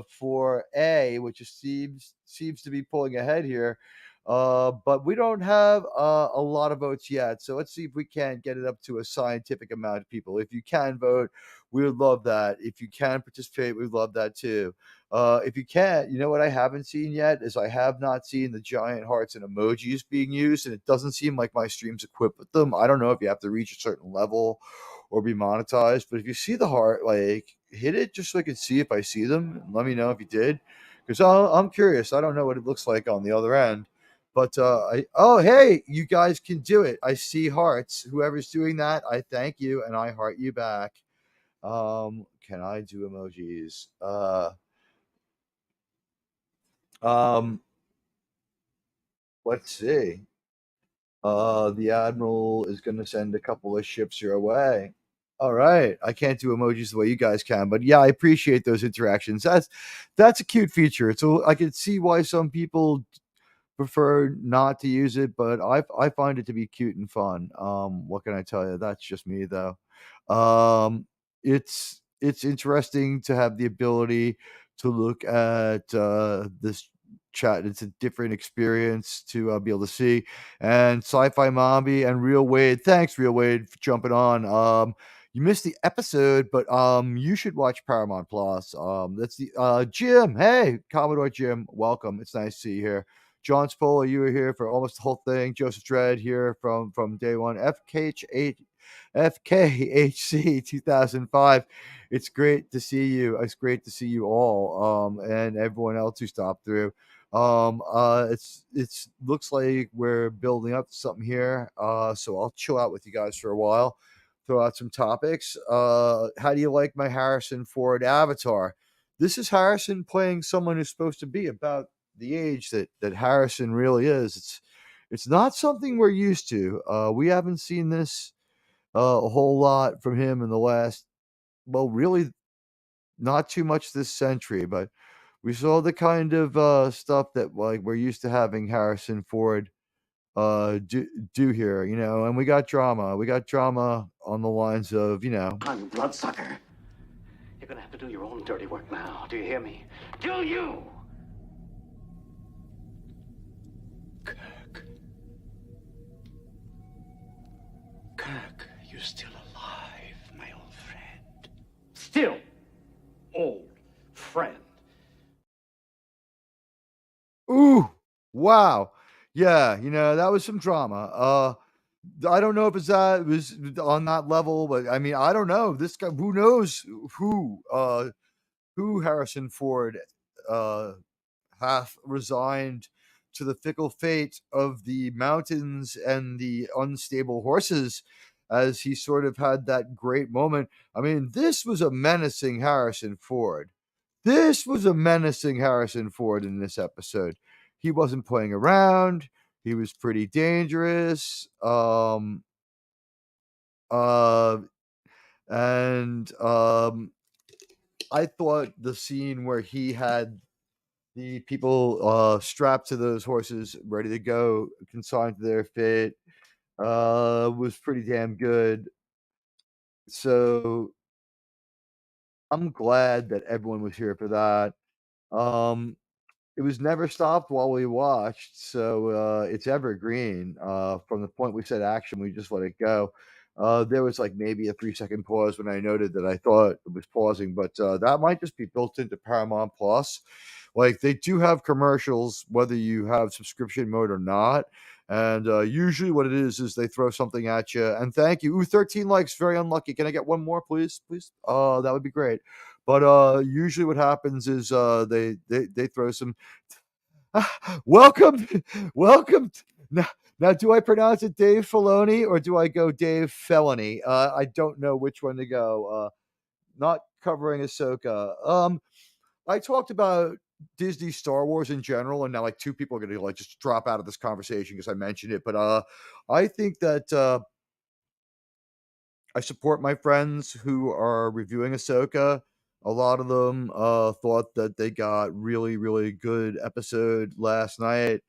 for A, which seems to be pulling ahead here. But we don't have a lot of votes yet. So let's see if we can get it up to a scientific amount of people. If you can vote, we would love that. If you can participate, we'd love that too. If you can't, you know what I haven't seen yet is I have not seen the giant hearts and emojis being used, and it doesn't seem like my stream's equipped with them. I don't know if you have to reach a certain level or be monetized, but if you see the heart, like hit it just so I can see if I see them. And let me know if you did, because I'm curious. I don't know what it looks like on the other end. But hey, you guys can do it. I see hearts. Whoever's doing that, I thank you and I heart you back. Can I do emojis? Um, let's see. The Admiral is going to send a couple of ships your way. All right. I can't do emojis the way you guys can, but yeah, I appreciate those interactions. That's a cute feature. So I can see why some people prefer not to use it, but I find it to be cute and fun. What can I tell you? That's just me though. It's interesting to have the ability to look at this chat. It's a different experience to be able to see. And Sci-Fi Mommy and Real Wade, thanks Real Wade for jumping on. You missed the episode, but you should watch Paramount Plus. That's the Jim. Hey, Commodore Jim, welcome. It's nice to see you here. John Spola, you were here for almost the whole thing. Joseph Dredd here from day one. FKHC 2005. It's great to see you. It's great to see you all, and everyone else who stopped through. It's looks like we're building up to something here. So I'll chill out with you guys for a while. Throw out some topics. How do you like my Harrison Ford avatar? This is Harrison playing someone who's supposed to be about the age that Harrison really is. It's not something we're used to. We haven't seen this a whole lot from him in the last, well, really not too much this century, but we saw the kind of stuff that like we're used to having Harrison Ford do here, and we got drama. We got drama on the lines of, I'm bloodsucker. You're gonna have to do your own dirty work now. Do you hear me? Do you? Kirk, You're still alive, my old friend. Still, old friend. Ooh, wow. Yeah, that was some drama. I don't know if it was on that level, but I mean, I don't know. This guy, who knows who Harrison Ford uh hath resigned to the fickle fate of the mountains and the unstable horses, as he sort of had that great moment. I mean, this was a menacing Harrison Ford. This was a menacing Harrison Ford in this episode. He wasn't playing around. He was pretty dangerous. Uh, and I thought the scene where he had the people strapped to those horses, ready to go, consigned to their fate, was pretty damn good. So I'm glad that everyone was here for that. Um, it was never stopped while we watched, so it's evergreen. From the point we said action, we just let it go. There was like maybe a 3-second pause when I noted that I thought it was pausing, but that might just be built into Paramount Plus. Like, they do have commercials, whether you have subscription mode or not. And usually what it is they throw something at you. And thank you. Ooh, 13 likes, very unlucky. Can I get one more, please? Please? That would be great. But usually what happens is they throw some welcome, welcome. Now, do I pronounce it Dave Filoni or do I go Dave Felony? I don't know which one to go. Not covering Ahsoka. I talked about Disney Star Wars in general, and now like two people are going to like just drop out of this conversation because I mentioned it. But I think that I support my friends who are reviewing Ahsoka. A lot of them thought that they got really, really good episode last night.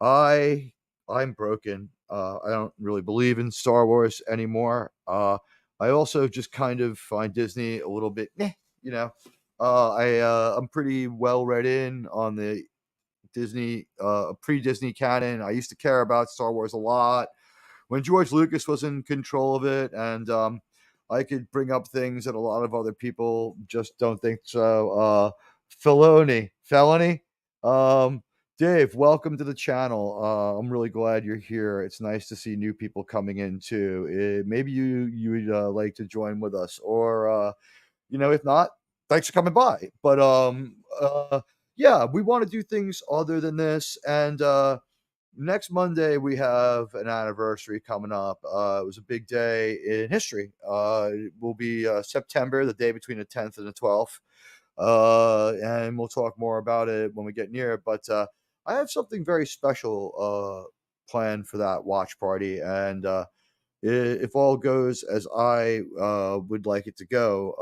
I'm broken. I don't really believe in Star Wars anymore. I also just kind of find Disney a little bit, you know. I'm pretty well read in on the Disney pre-Disney canon. I used to care about Star Wars a lot when George Lucas was in control of it, and I could bring up things that a lot of other people just don't think so. Felony. Dave, welcome to the channel. I'm really glad you're here. It's nice to see new people coming in too. Maybe you would like to join with us, or if not, thanks for coming by. But yeah, we want to do things other than this, and next Monday we have an anniversary coming up. It was a big day in history. It will be September, the day between the 10th and the 12th. And we'll talk more about it when we get near it. But I have something very special planned for that watch party. And if all goes as I would like it to go,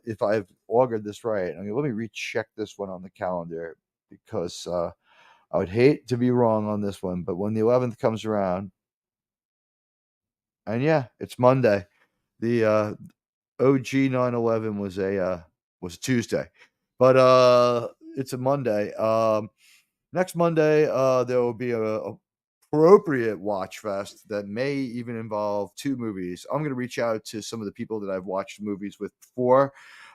if I've augured this right, I mean, let me recheck this one on the calendar because I would hate to be wrong on this one, but when the 11th comes around, and yeah, it's Monday. The OG 9/11 was a Tuesday, but it's a Monday. Next Monday, there will be a appropriate watch fest that may even involve two movies. I'm going to reach out to some of the people that I've watched movies with before.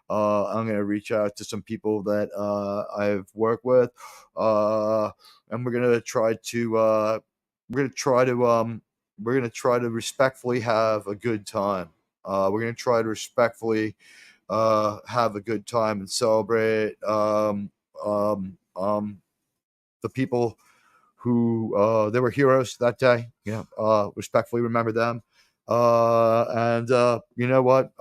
I'm going to reach out to some people that I've worked with, and we're going to try to respectfully have a good time. We're going to try to respectfully have a good time and celebrate the people who they were heroes that day. Respectfully remember them. And you know what?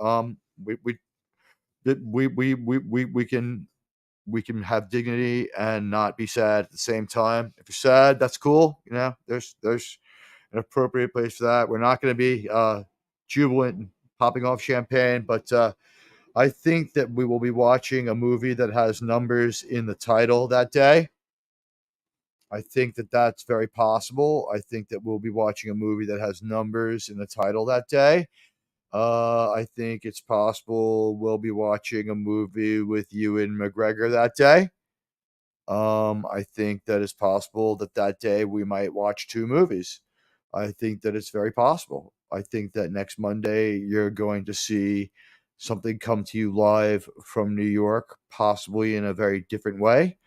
We can have dignity and not be sad at the same time. If you're sad, that's cool. There's an appropriate place for that. We're not going to be jubilant and popping off champagne, but I think that we will be watching a movie that has numbers in the title that day. I think that that's very possible. I think that we'll be watching a movie that has numbers in the title that day. I think it's possible we'll be watching a movie with Ewan McGregor that day. I think that it's possible that day we might watch two movies. I think that it's very possible. I think that next Monday you're going to see something come to you live from New York, possibly in a very different way.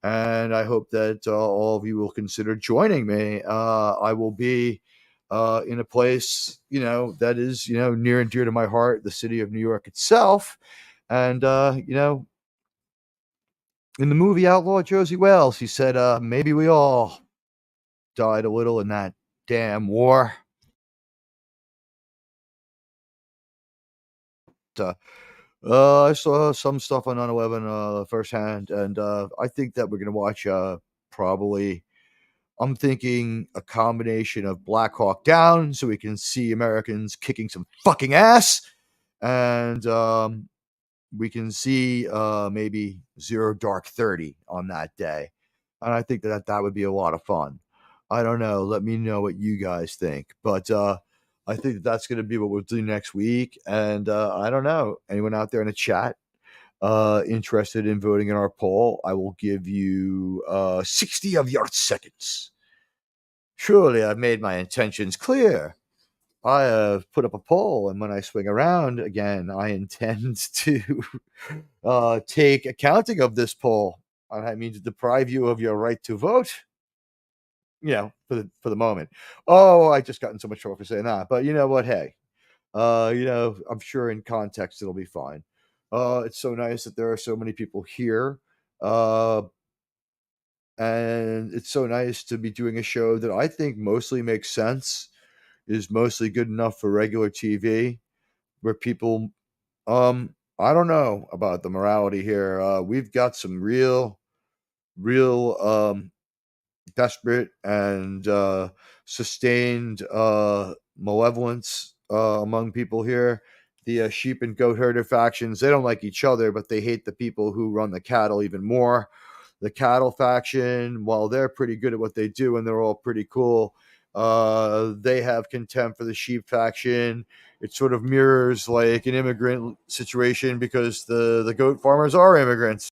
And I hope that all of you will consider joining me. I will be in a place, that is, near and dear to my heart, the city of New York itself. And, in the movie Outlaw Josie Wales, he said, maybe we all died a little in that damn war. I saw some stuff on 9/11 firsthand, and I think that we're going to watch probably, I'm thinking a combination of Black Hawk Down, so we can see Americans kicking some fucking ass, and we can see maybe Zero Dark 30 on that day. And I think that would be a lot of fun. I don't know. Let me know what you guys think. But I think that's going to be what we'll do next week. And I don't know. Anyone out there in the chat interested in voting in our poll? I will give you 60 of your seconds. Surely I've made my intentions clear. I have put up a poll, and when I swing around again, I intend to take accounting of this poll. I mean, to deprive you of your right to vote, for the moment. Oh, I just got in so much trouble for saying that. But you know what? Hey, I'm sure in context it'll be fine. It's so nice that there are so many people here. And it's so nice to be doing a show that I think mostly makes sense, is mostly good enough for regular TV, where people, I don't know about the morality here. We've got some real, desperate and sustained malevolence among people here. The sheep and goat herder factions, they don't like each other, but they hate the people who run the cattle even more. The cattle faction, while they're pretty good at what they do and they're all pretty cool, they have contempt for the sheep faction. It sort of mirrors like an immigrant situation, because the goat farmers are immigrants.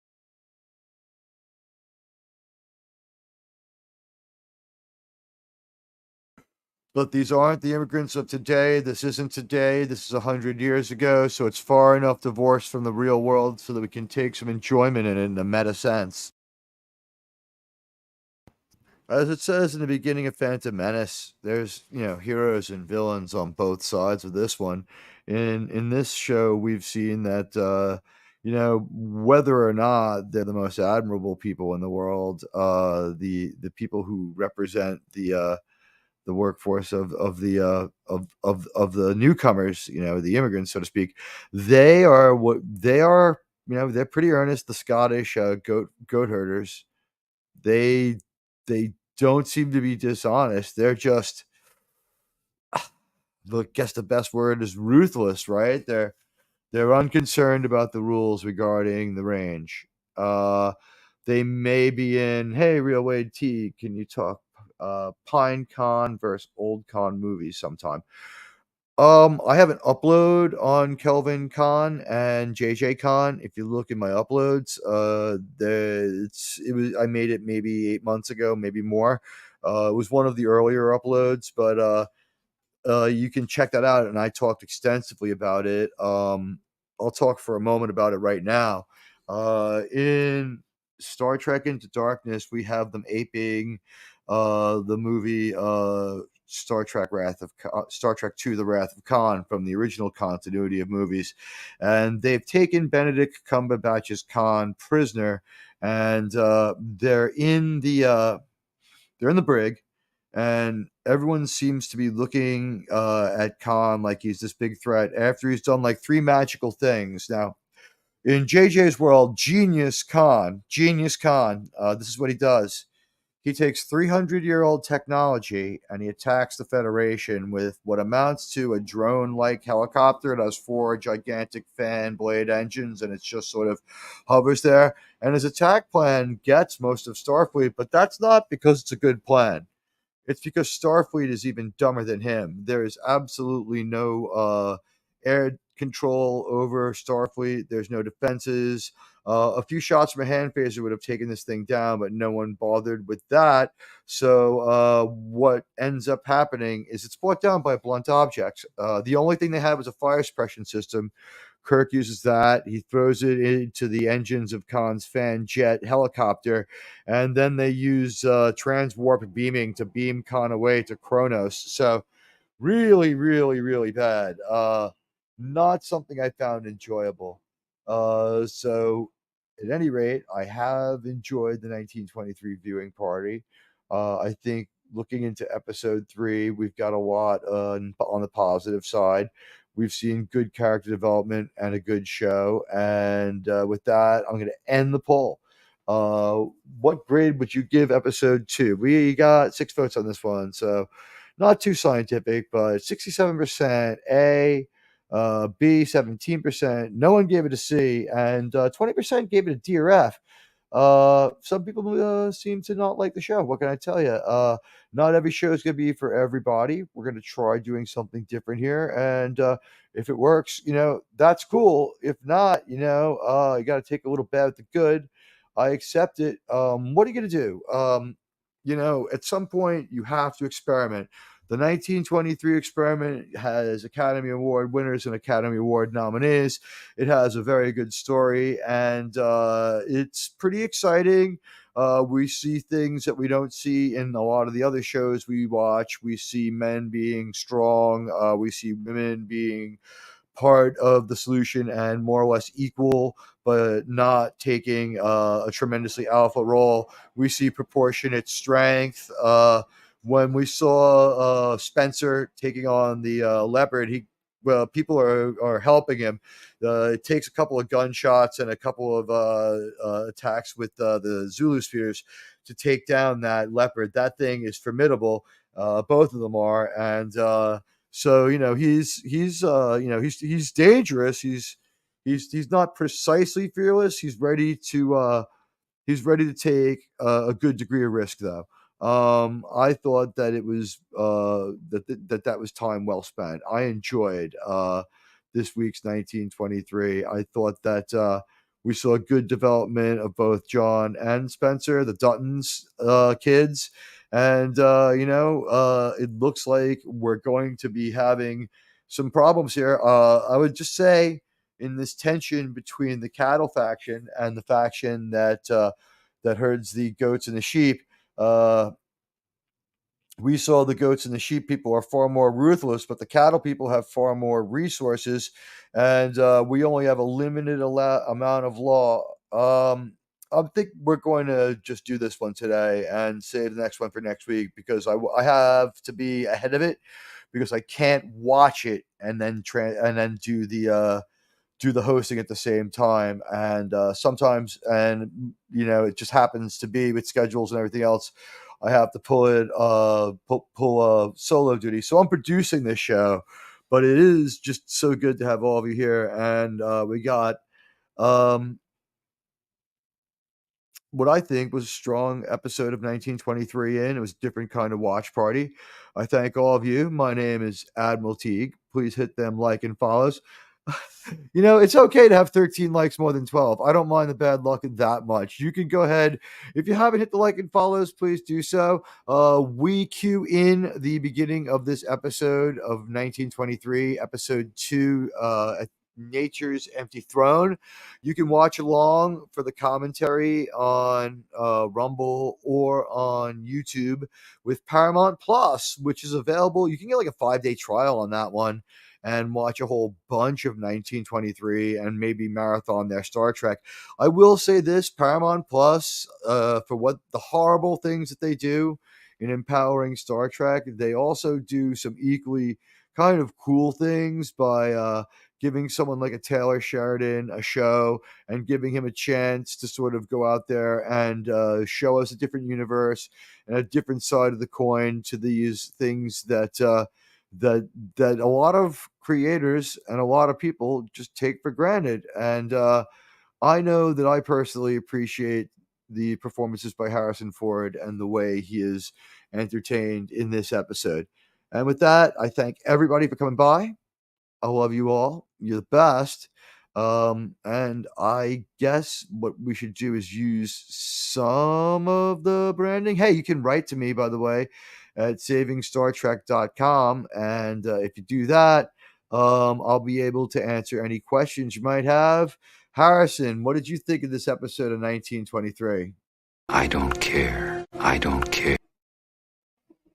But these aren't the immigrants of today. This isn't today. This is 100 years ago. So it's far enough divorced from the real world so that we can take some enjoyment in it in a meta sense. As it says in the beginning of Phantom Menace, there's, heroes and villains on both sides of this one. In this show, we've seen that, whether or not they're the most admirable people in the world, the people who represent the workforce of the newcomers, the immigrants, so to speak, they are what they are. They're pretty earnest. The Scottish goat herders, they don't seem to be dishonest. They're just, I guess the best word is ruthless, right? They're unconcerned about the rules regarding the range. They may be in, hey, Real Wade Teag, can you talk Pine Con versus Old Con movies sometime? I have an upload on Kelvin Con and JJ Con. If you look in my uploads, I made it maybe 8 months ago, maybe more. It was one of the earlier uploads, but you can check that out, and I talked extensively about it. I'll talk for a moment about it right now. In Star Trek Into Darkness, we have them aping the movie Star Trek II: The Wrath of Khan from the original continuity of movies, and they've taken Benedict Cumberbatch's Khan prisoner, and they're in the brig, and everyone seems to be looking at Khan like he's this big threat after he's done like 3 magical things. Now, in JJ's world, Genius Khan, this is what he does. He takes 300-year-old technology and he attacks the Federation with what amounts to a drone-like helicopter. It has 4 gigantic fan blade engines, and it just sort of hovers there. And his attack plan gets most of Starfleet, but that's not because it's a good plan. It's because Starfleet is even dumber than him. There is absolutely no air control over Starfleet. There's no defenses. A few shots from a hand phaser would have taken this thing down, but no one bothered with that. So what ends up happening is it's brought down by blunt objects. The only thing they had was a fire suppression system. Kirk uses that. He throws it into the engines of Khan's fan jet helicopter, and then they use transwarp beaming to beam Khan away to Kronos. So really, really, really bad. Not something I found enjoyable. So at any rate, I have enjoyed the 1923 viewing party. I think looking into episode 3, we've got a lot on the positive side. We've seen good character development and a good show. And with that, I'm going to end the poll. What grade would you give episode 2? We got 6 votes on this one, so not too scientific, but 67% A, B 17%. No one gave it a C, and 20% gave it a D or F. Some people seem to not like the show. What can I tell you? Not every show is going to be for everybody. We're going to try doing something different here, and if it works, that's cool. If not, you got to take a little bad with the good. I accept it. What are you going to do? At some point, you have to experiment. The 1923 experiment has Academy Award winners and Academy Award nominees. It has a very good story, and it's pretty exciting. We see things that we don't see in a lot of the other shows we watch. We see men being strong. We see women being part of the solution and more or less equal, but not taking a tremendously alpha role. We see proportionate strength. When we saw Spencer taking on the leopard, people are helping him. It takes a couple of gunshots and a couple of attacks with the Zulu spears to take down that leopard. That thing is formidable. Both of them are, and so he's dangerous. He's not precisely fearless. He's ready to take a good degree of risk, though. I thought that it was that was time well spent. I enjoyed this week's 1923. I thought that we saw good development of both John and Spencer, the Duttons kids, and it looks like we're going to be having some problems here. I would just say, in this tension between the cattle faction and the faction that herds the goats and the sheep, we saw the goats and the sheep people are far more ruthless, but the cattle people have far more resources, and we only have a limited amount of law. I think we're going to just do this one today and save the next one for next week, because I have to be ahead of it, because I can't watch it and then do the hosting at the same time. And sometimes, and it just happens to be with schedules and everything else, I have to pull solo duty. So I'm producing this show, but it is just so good to have all of you here. And we got what I think was a strong episode of 1923 in. It was a different kind of watch party. I thank all of you. My name is Admiral Teag. Please hit them like and follows. It's okay to have 13 likes more than 12. I don't mind the bad luck that much. You can go ahead. If you haven't hit the like and follows, please do so. We cue in the beginning of this episode of 1923, episode 2, Nature's Empty Throne. You can watch along for the commentary on Rumble or on YouTube with Paramount Plus, which is available. You can get like a 5-day trial on that one and watch a whole bunch of 1923 and maybe marathon their Star Trek. I will say this, Paramount Plus, for what the horrible things that they do in empowering Star Trek, they also do some equally kind of cool things by giving someone like a Taylor Sheridan a show and giving him a chance to sort of go out there and show us a different universe and a different side of the coin to these things that a lot of creators and a lot of people just take for granted. And I know that I personally appreciate the performances by Harrison Ford and the way he is entertained in this episode. And with that, I thank everybody for coming by. I love you all. You're the best. And I guess what we should do is use some of the branding. Hey, you can write to me, by the way, at savingstartrek.com. And if you do that, I'll be able to answer any questions you might have. Harrison, what did you think of this episode of 1923? I don't care. I don't care.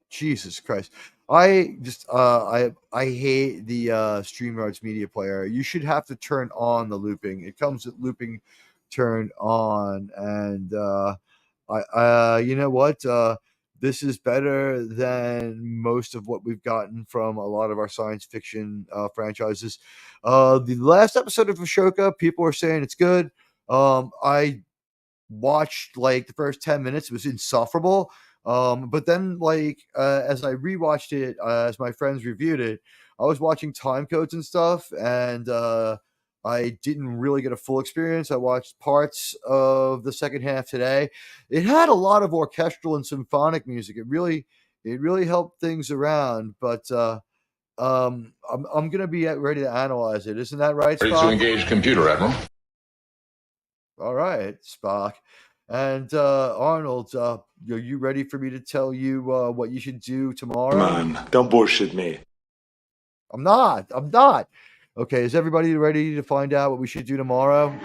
Jesus Christ. I just I hate the StreamYard's media player. You should have to turn on the looping. It comes with looping turned on, and you know what? This is better than most of what we've gotten from a lot of our science fiction franchises. The last episode of Ashoka, people are saying it's good. I watched like the first 10 minutes. It was insufferable. But then like as I rewatched it, as my friends reviewed it, I was watching time codes and stuff, and I didn't really get a full experience. I watched parts of the second half today. It had a lot of orchestral and symphonic music. It really helped things around. But I'm gonna be ready to analyze it. Isn't that right, Ready Spock? to engage computer, Admiral. All right, Spock. And Arnold, are you ready for me to tell you what you should do tomorrow? Come on, don't bullshit me. I'm not. Okay, is everybody ready to find out what we should do tomorrow?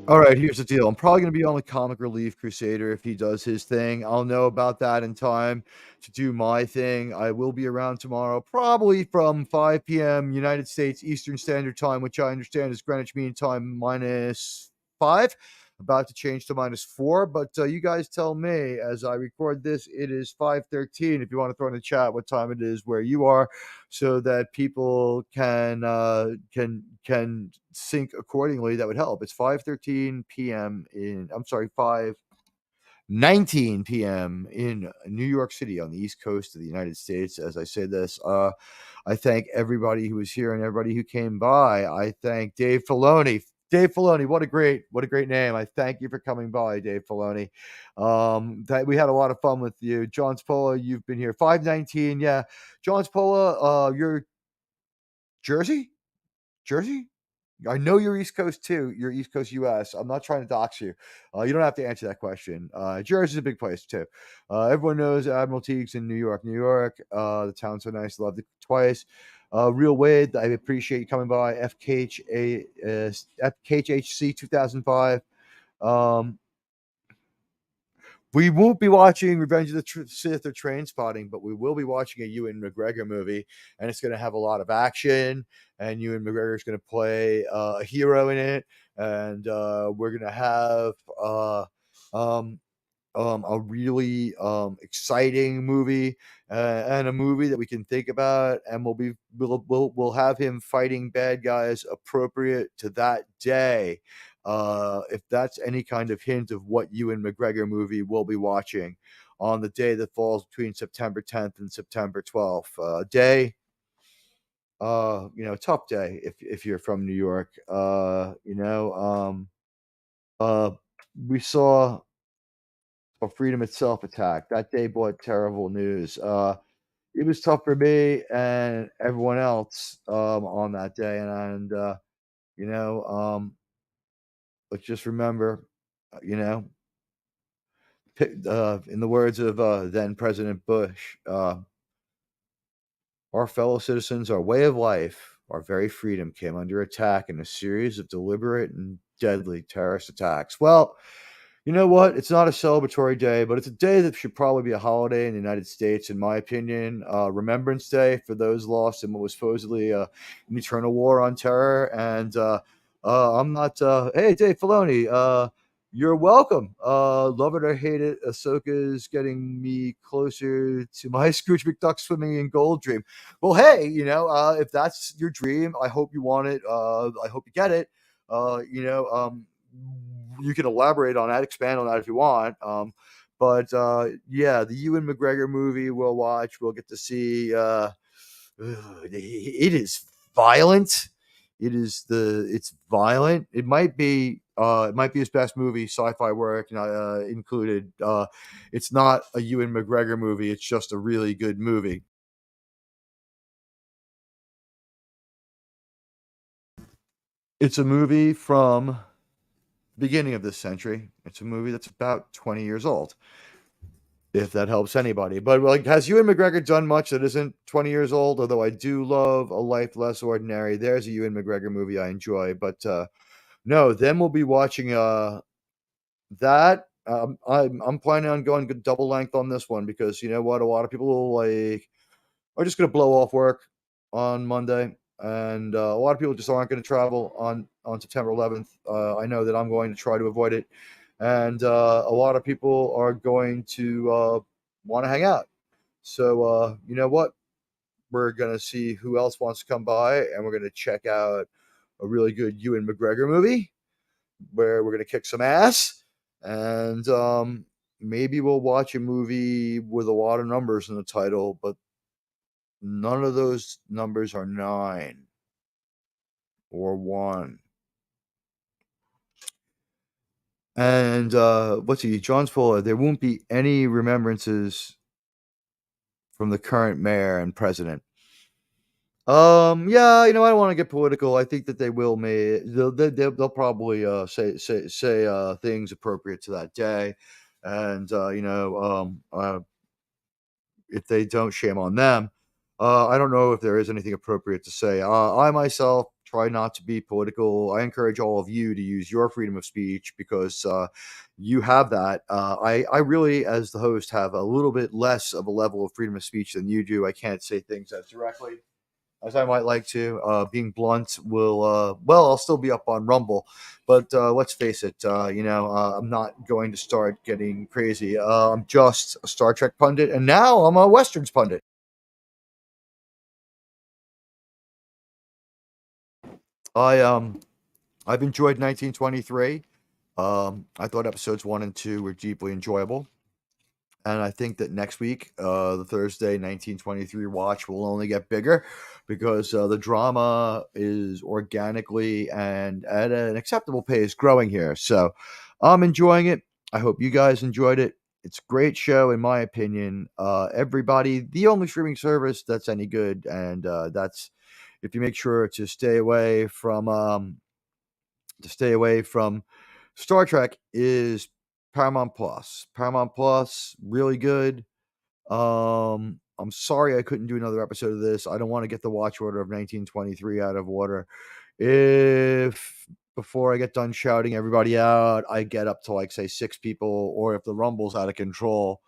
All right, here's the deal. I'm probably going to be on the Comic Relief Crusader if he does his thing. I'll know about that in time to do my thing. I will be around tomorrow, probably from 5 p.m. United States Eastern Standard Time, which I understand is Greenwich Mean Time -5. About to change to -4, but you guys tell me as I record this. It is 5:13. If you want to throw in the chat what time it is where you are, so that people can sync accordingly, that would help. It's 5:13 p.m. in 5:19 p.m. in New York City on the East Coast of the United States. As I say this, I thank everybody who was here and everybody who came by. I thank Dave Filoni. Dave Filoni, what a great name. I thank you for coming by, Dave Filoni. That we had a lot of fun with you. John Spola, you've been here. 519, yeah. John Spola, you're Jersey? I know you're East Coast too. You're East Coast US. I'm not trying to dox you. You don't have to answer that question. Jersey's a big place too. Everyone knows Admiral Teag's in New York. The town's so nice. Loved it twice. Real Wade, I appreciate you coming by. FKHC 2005. We won't be watching Revenge of the Sith or Train Spotting, but we will be watching a Ewan McGregor movie, and it's going to have a lot of action, and Ewan McGregor is going to play a hero in it, and we're going to have a really exciting movie, and a movie that we can think about, and we'll have him fighting bad guys appropriate to that day. If that's any kind of hint of what Ewan McGregor movie we'll be watching on the day that falls between September 10th and September 12th. Tough day if you're from New York. We saw Freedom Itself attack. That day brought terrible news. It was tough for me and everyone else on that day, and let's just remember, in the words of then President Bush, our fellow citizens, our way of life, our very freedom came under attack in a series of deliberate and deadly terrorist attacks. Well, you know what? It's not a celebratory day, but it's a day that should probably be a holiday in the United States, in my opinion. Remembrance Day for those lost in what was supposedly an eternal war on terror. And I'm not. Hey, Dave Filoni, you're welcome. Love it or hate it, Ahsoka is getting me closer to my Scrooge McDuck swimming in gold dream. Well, hey, if that's your dream, I hope you want it. I hope you get it. You can elaborate on that, expand on that if you want. But the Ewan McGregor movie we'll watch. We'll get to see. It is violent. It's violent. It might be It might be his best movie, sci-fi work included. It's not a Ewan McGregor movie. It's just a really good movie. It's a movie from the beginning of this century. It's a movie that's about 20 years old, if that helps anybody. But like, has Ewan McGregor done much that isn't 20 years old? Although I do love A Life Less Ordinary. There's a Ewan McGregor movie I enjoy. But no, then we'll be watching that. I'm planning on going double length on this one because you know what? A lot of people are just going to blow off work on Monday, and a lot of people just aren't going to travel on September 11th. I know that I'm going to try to avoid it, and a lot of people are going to want to hang out. So you know what? We're going to see who else wants to come by, and we're going to check out a really good Ewan McGregor movie where we're going to kick some ass, and maybe we'll watch a movie with a lot of numbers in the title, but none of those numbers are 9 or 1. And let's see, John's Fuller, there won't be any remembrances from the current mayor and president. Yeah, you know, I don't want to get political. I think that they will they'll probably say things appropriate to that day, and if they don't, shame on them. I don't know if there is anything appropriate to say. I myself try not to be political. I encourage all of you to use your freedom of speech because you have that. I really, as the host, have a little bit less of a level of freedom of speech than you do. I can't say things as directly as I might like to. Being blunt will, I'll still be up on Rumble, but let's face it, I'm not going to start getting crazy. I'm just a Star Trek pundit, and now I'm a Westerns pundit. I've enjoyed 1923. I thought episodes 1 and 2 were deeply enjoyable. And I think that next week, the Thursday 1923 watch will only get bigger because the drama is organically and at an acceptable pace growing here. So I'm enjoying it. I hope you guys enjoyed it. It's a great show, in my opinion. Everybody, the only streaming service that's any good, and that's if you make sure to stay away from Star Trek, is Paramount Plus. Paramount Plus, really good. I'm sorry I couldn't do another episode of this. I don't want to get the watch order of 1923 out of order. If before I get done shouting everybody out, I get up to like say 6 people, or if the Rumble's out of control.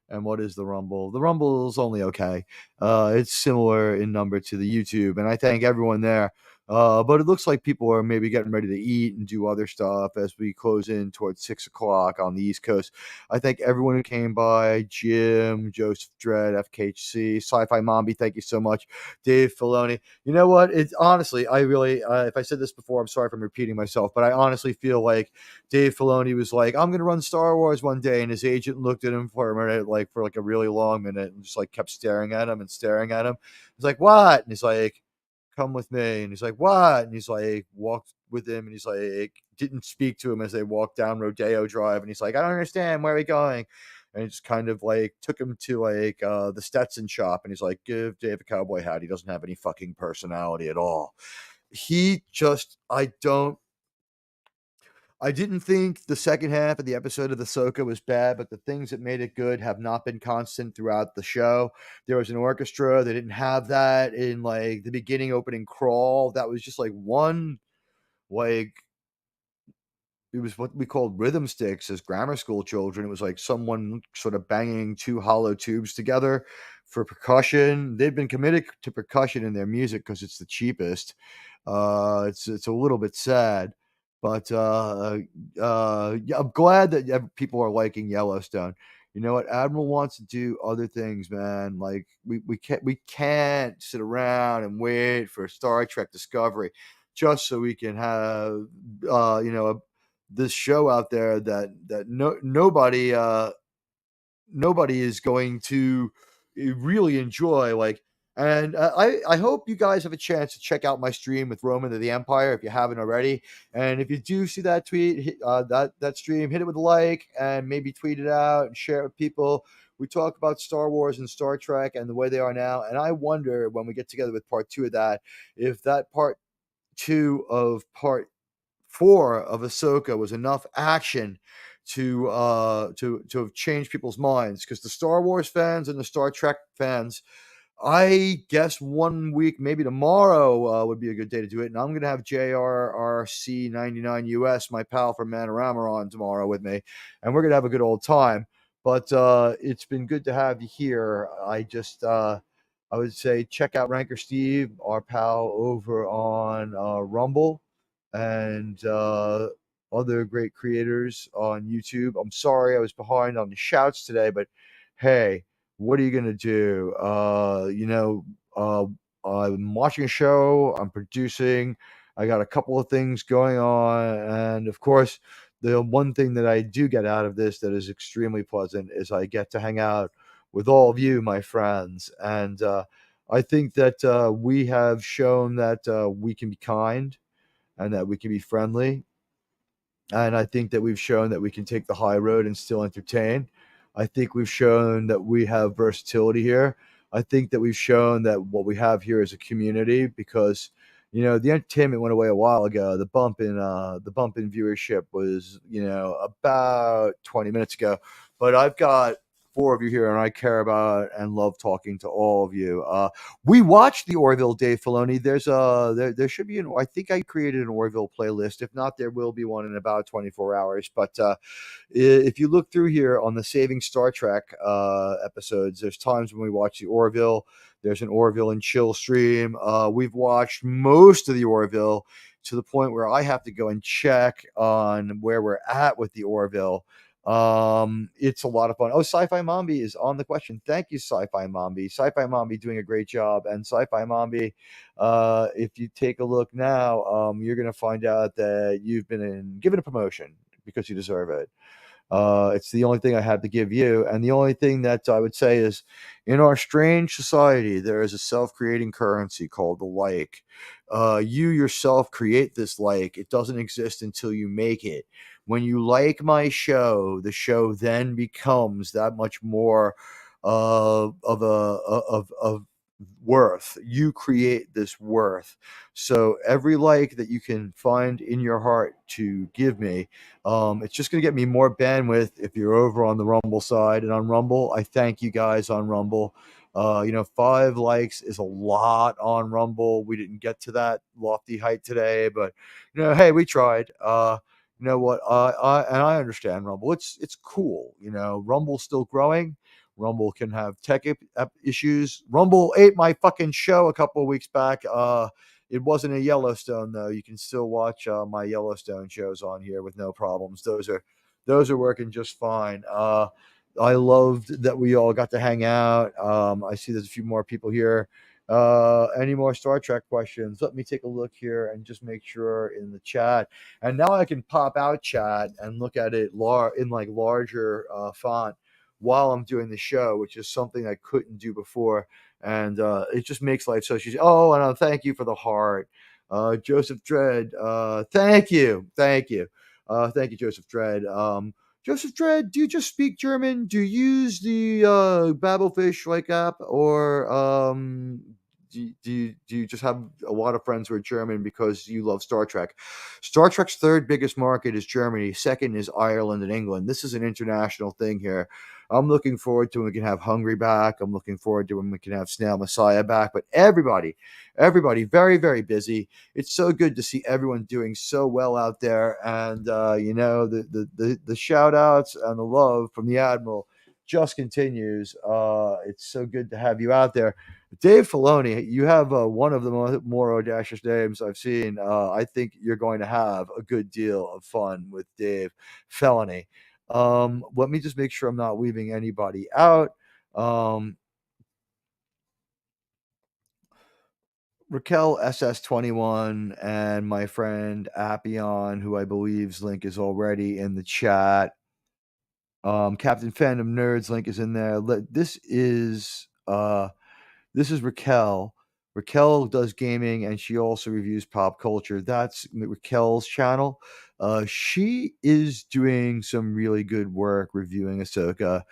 And what is the Rumble? The Rumble is only okay. It's similar in number to the YouTube, and I thank everyone there. But it looks like people are maybe getting ready to eat and do other stuff as we close in towards 6 o'clock on the East Coast. I thank everyone who came by: Jim, Joseph Dredd, FKHC, Sci-Fi Mombi. Thank you so much, Dave Filoni. You know what? It's honestly, I really, if I said this before, I'm sorry if I'm repeating myself, but I honestly feel like Dave Filoni was like, "I'm going to run Star Wars one day," and his agent looked at him for a minute, for a really long minute, and just kept staring at him and staring at him. He's like, "What?" And he's like, "Come with me." And he's like, "What?" And he's like, walked with him, and he's like, didn't speak to him as they walked down Rodeo Drive. And he's like, "I don't understand. Where are we going?" And he just kind of took him to the Stetson shop. And he's like, "Give Dave a cowboy hat. He doesn't have any fucking personality at all." I didn't think the second half of the episode of Ahsoka was bad, but the things that made it good have not been constant throughout the show. There was an orchestra. They didn't have that in the beginning opening crawl. That was just one, it was what we called rhythm sticks as grammar school children. It was like someone sort of banging 2 hollow tubes together for percussion. They've been committed to percussion in their music because it's the cheapest. It's a little bit sad. But yeah, I'm glad that people are liking Yellowstone. You know what? Admiral wants to do other things, man. We can't sit around and wait for Star Trek Discovery just so we can have this show out there that nobody is going to really enjoy. And I hope you guys have a chance to check out my stream with Roman of the Empire if you haven't already. And if you do see that tweet, that stream, hit it with a like and maybe tweet it out and share it with people. We talk about Star Wars and Star Trek and the way they are now. And I wonder when we get together with part 2 of that, if that part 2 of part 4 of Ahsoka was enough action to have changed people's minds, because the Star Wars fans and the Star Trek fans, I guess 1 week, maybe tomorrow, would be a good day to do it. And I'm going to have JRRC99 US, my pal from Manorama, on tomorrow with me. And we're going to have a good old time. But it's been good to have you here. I would say check out Ranker Steve, our pal over on Rumble, and other great creators on YouTube. I'm sorry I was behind on the shouts today, but hey, what are you gonna do? I'm watching a show, I'm producing, I got a couple of things going on, and of course, the one thing that I do get out of this that is extremely pleasant is I get to hang out with all of you, my friends, and I think that we have shown that we can be kind and that we can be friendly. And I think that we've shown that we can take the high road and still entertain. I think we've shown that we have versatility here. I think that we've shown that what we have here is a community, because the entertainment went away a while ago. The bump in viewership was about 20 minutes ago, but I've got 4 of you here, and I care about and love talking to all of you. We watched the Orville, Dave Filoni. There should be I think I created an Orville playlist. If not, there will be one in about 24 hours. But if you look through here on the Saving Star Trek episodes, there's times when we watch the Orville. There's an Orville and Chill stream. We've watched most of the Orville to the point where I have to go and check on where we're at with the Orville. It's a lot of fun. Oh, Sci-Fi Mombi is on the question. Thank you, Sci-Fi Mombi. Sci-Fi Mombi doing a great job. And Sci-Fi Mombi, if you take a look now, you're going to find out that you've been given a promotion because you deserve it. It's the only thing I have to give you. And the only thing that I would say is, in our strange society, there is a self-creating currency called the like. You yourself create this like. It doesn't exist until you make it. When you like my show, the show then becomes that much more of worth. You create this worth. So every like that you can find in your heart to give me, it's just going to get me more bandwidth if you're over on the Rumble side. And on Rumble, I thank you guys on Rumble. 5 likes is a lot on Rumble. We didn't get to that lofty height today, but hey, we tried. You know what? I understand Rumble. It's cool. Rumble's still growing. Rumble can have tech issues. Rumble ate my fucking show a couple of weeks back. It wasn't a Yellowstone though. You can still watch my Yellowstone shows on here with no problems. Those are working just fine. I loved that we all got to hang out. I see there's a few more people here. Any more Star Trek questions? Let me take a look here and just make sure in the chat. And now I can pop out chat and look at it in like larger font while I'm doing the show, which is something I couldn't do before. And it just makes life so easy. Oh, and thank you for the heart. Joseph Dredd, thank you. Thank you, Joseph Dredd. Joseph Dredd, do you just speak German? Do you use the Babelfish like app, or do you just have a lot of friends who are German because you love Star Trek? Star Trek's 3rd biggest market is Germany. 2nd is Ireland and England. This is an international thing here. I'm looking forward to when we can have Hungry back. I'm looking forward to when we can have Snail Messiah back. But everybody, very, very busy. It's so good to see everyone doing so well out there. And, the shout outs and the love from the Admiral just continues. It's so good to have you out there. Dave Filoni, you have one of the more audacious names I've seen. I think you're going to have a good deal of fun with Dave Filoni. Let me just make sure I'm not leaving anybody out. Raquel SS21 and my friend Appion, who I believe's link is already in the chat. Captain Fandom Nerds link is in there. This is this is Raquel. Raquel does gaming and she also reviews pop culture. That's Raquel's channel. She is doing some really good work reviewing Ahsoka.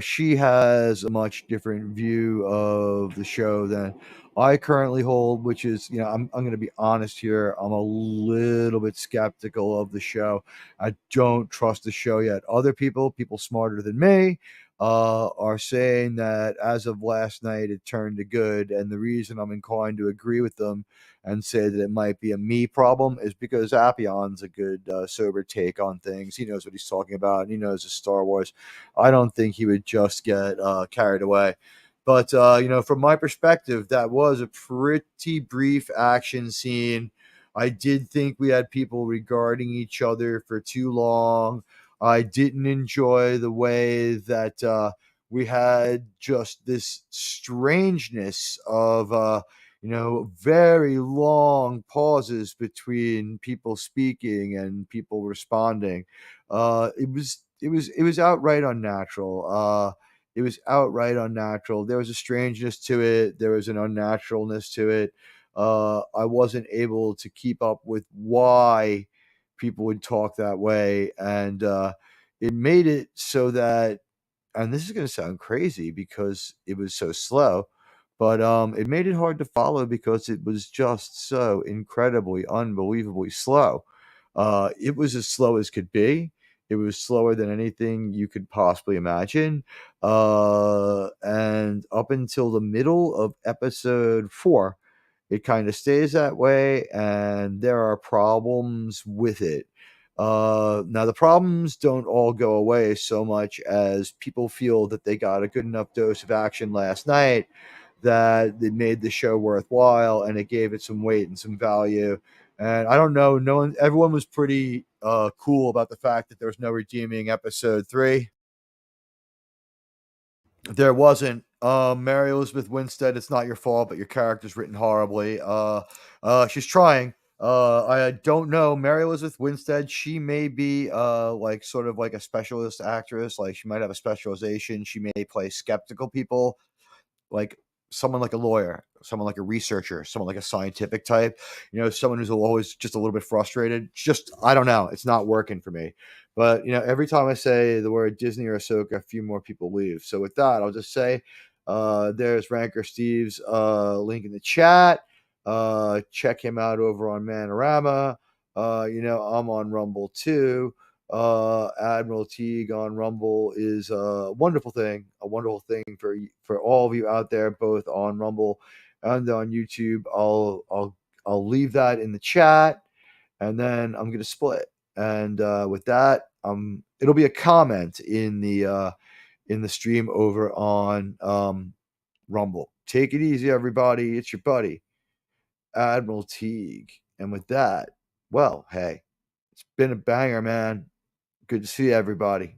She has a much different view of the show than I currently hold, which is, I'm going to be honest here. I'm a little bit skeptical of the show. I don't trust the show yet. Other people smarter than me, are saying that as of last night, it turned to good. And the reason I'm inclined to agree with them and say that it might be a me problem is because Appion's a good, sober take on things. He knows what he's talking about, and he knows his Star Wars. I don't think he would just get carried away. But, from my perspective, that was a pretty brief action scene. I did think we had people regarding each other for too long. I didn't enjoy the way that we had just this strangeness of, very long pauses between people speaking and people responding. It was outright unnatural. It was outright unnatural. There was a strangeness to it. There was an unnaturalness to it. I wasn't able to keep up with why people would talk that way, and it made it so that, and this is going to sound crazy because it was so slow, but it made it hard to follow because it was just so incredibly, unbelievably slow. It was as slow as could be. It was slower than anything you could possibly imagine. And up until the middle of episode 4, it kind of stays that way, and there are problems with it. Now, the problems don't all go away so much as people feel that they got a good enough dose of action last night that it made the show worthwhile and it gave it some weight and some value. And I don't know, everyone was pretty cool about the fact that there was no redeeming episode 3. There wasn't. Mary Elizabeth Winstead, it's not your fault, but your character's written horribly. She's trying. I don't know. Mary Elizabeth Winstead, she may be like sort of like a specialist actress. Like she might have a specialization. She may play skeptical people, like someone like a lawyer, someone like a researcher, someone like a scientific type, someone who's always just a little bit frustrated. Just, I don't know. It's not working for me. But, every time I say the word Disney or Ahsoka, a few more people leave. So with that, I'll just say there's Ranker Steve's link in the chat. Check him out over on Manorama. I'm on Rumble too. Admiral Teag on Rumble is a wonderful thing for all of you out there, both on Rumble and on YouTube. I'll leave that in the chat, and then I'm gonna split. And with that, it'll be a comment in the stream over on Rumble. Take it easy, everybody. It's your buddy, Admiral Teag. And with that, well, hey, it's been a banger, man. Good to see everybody.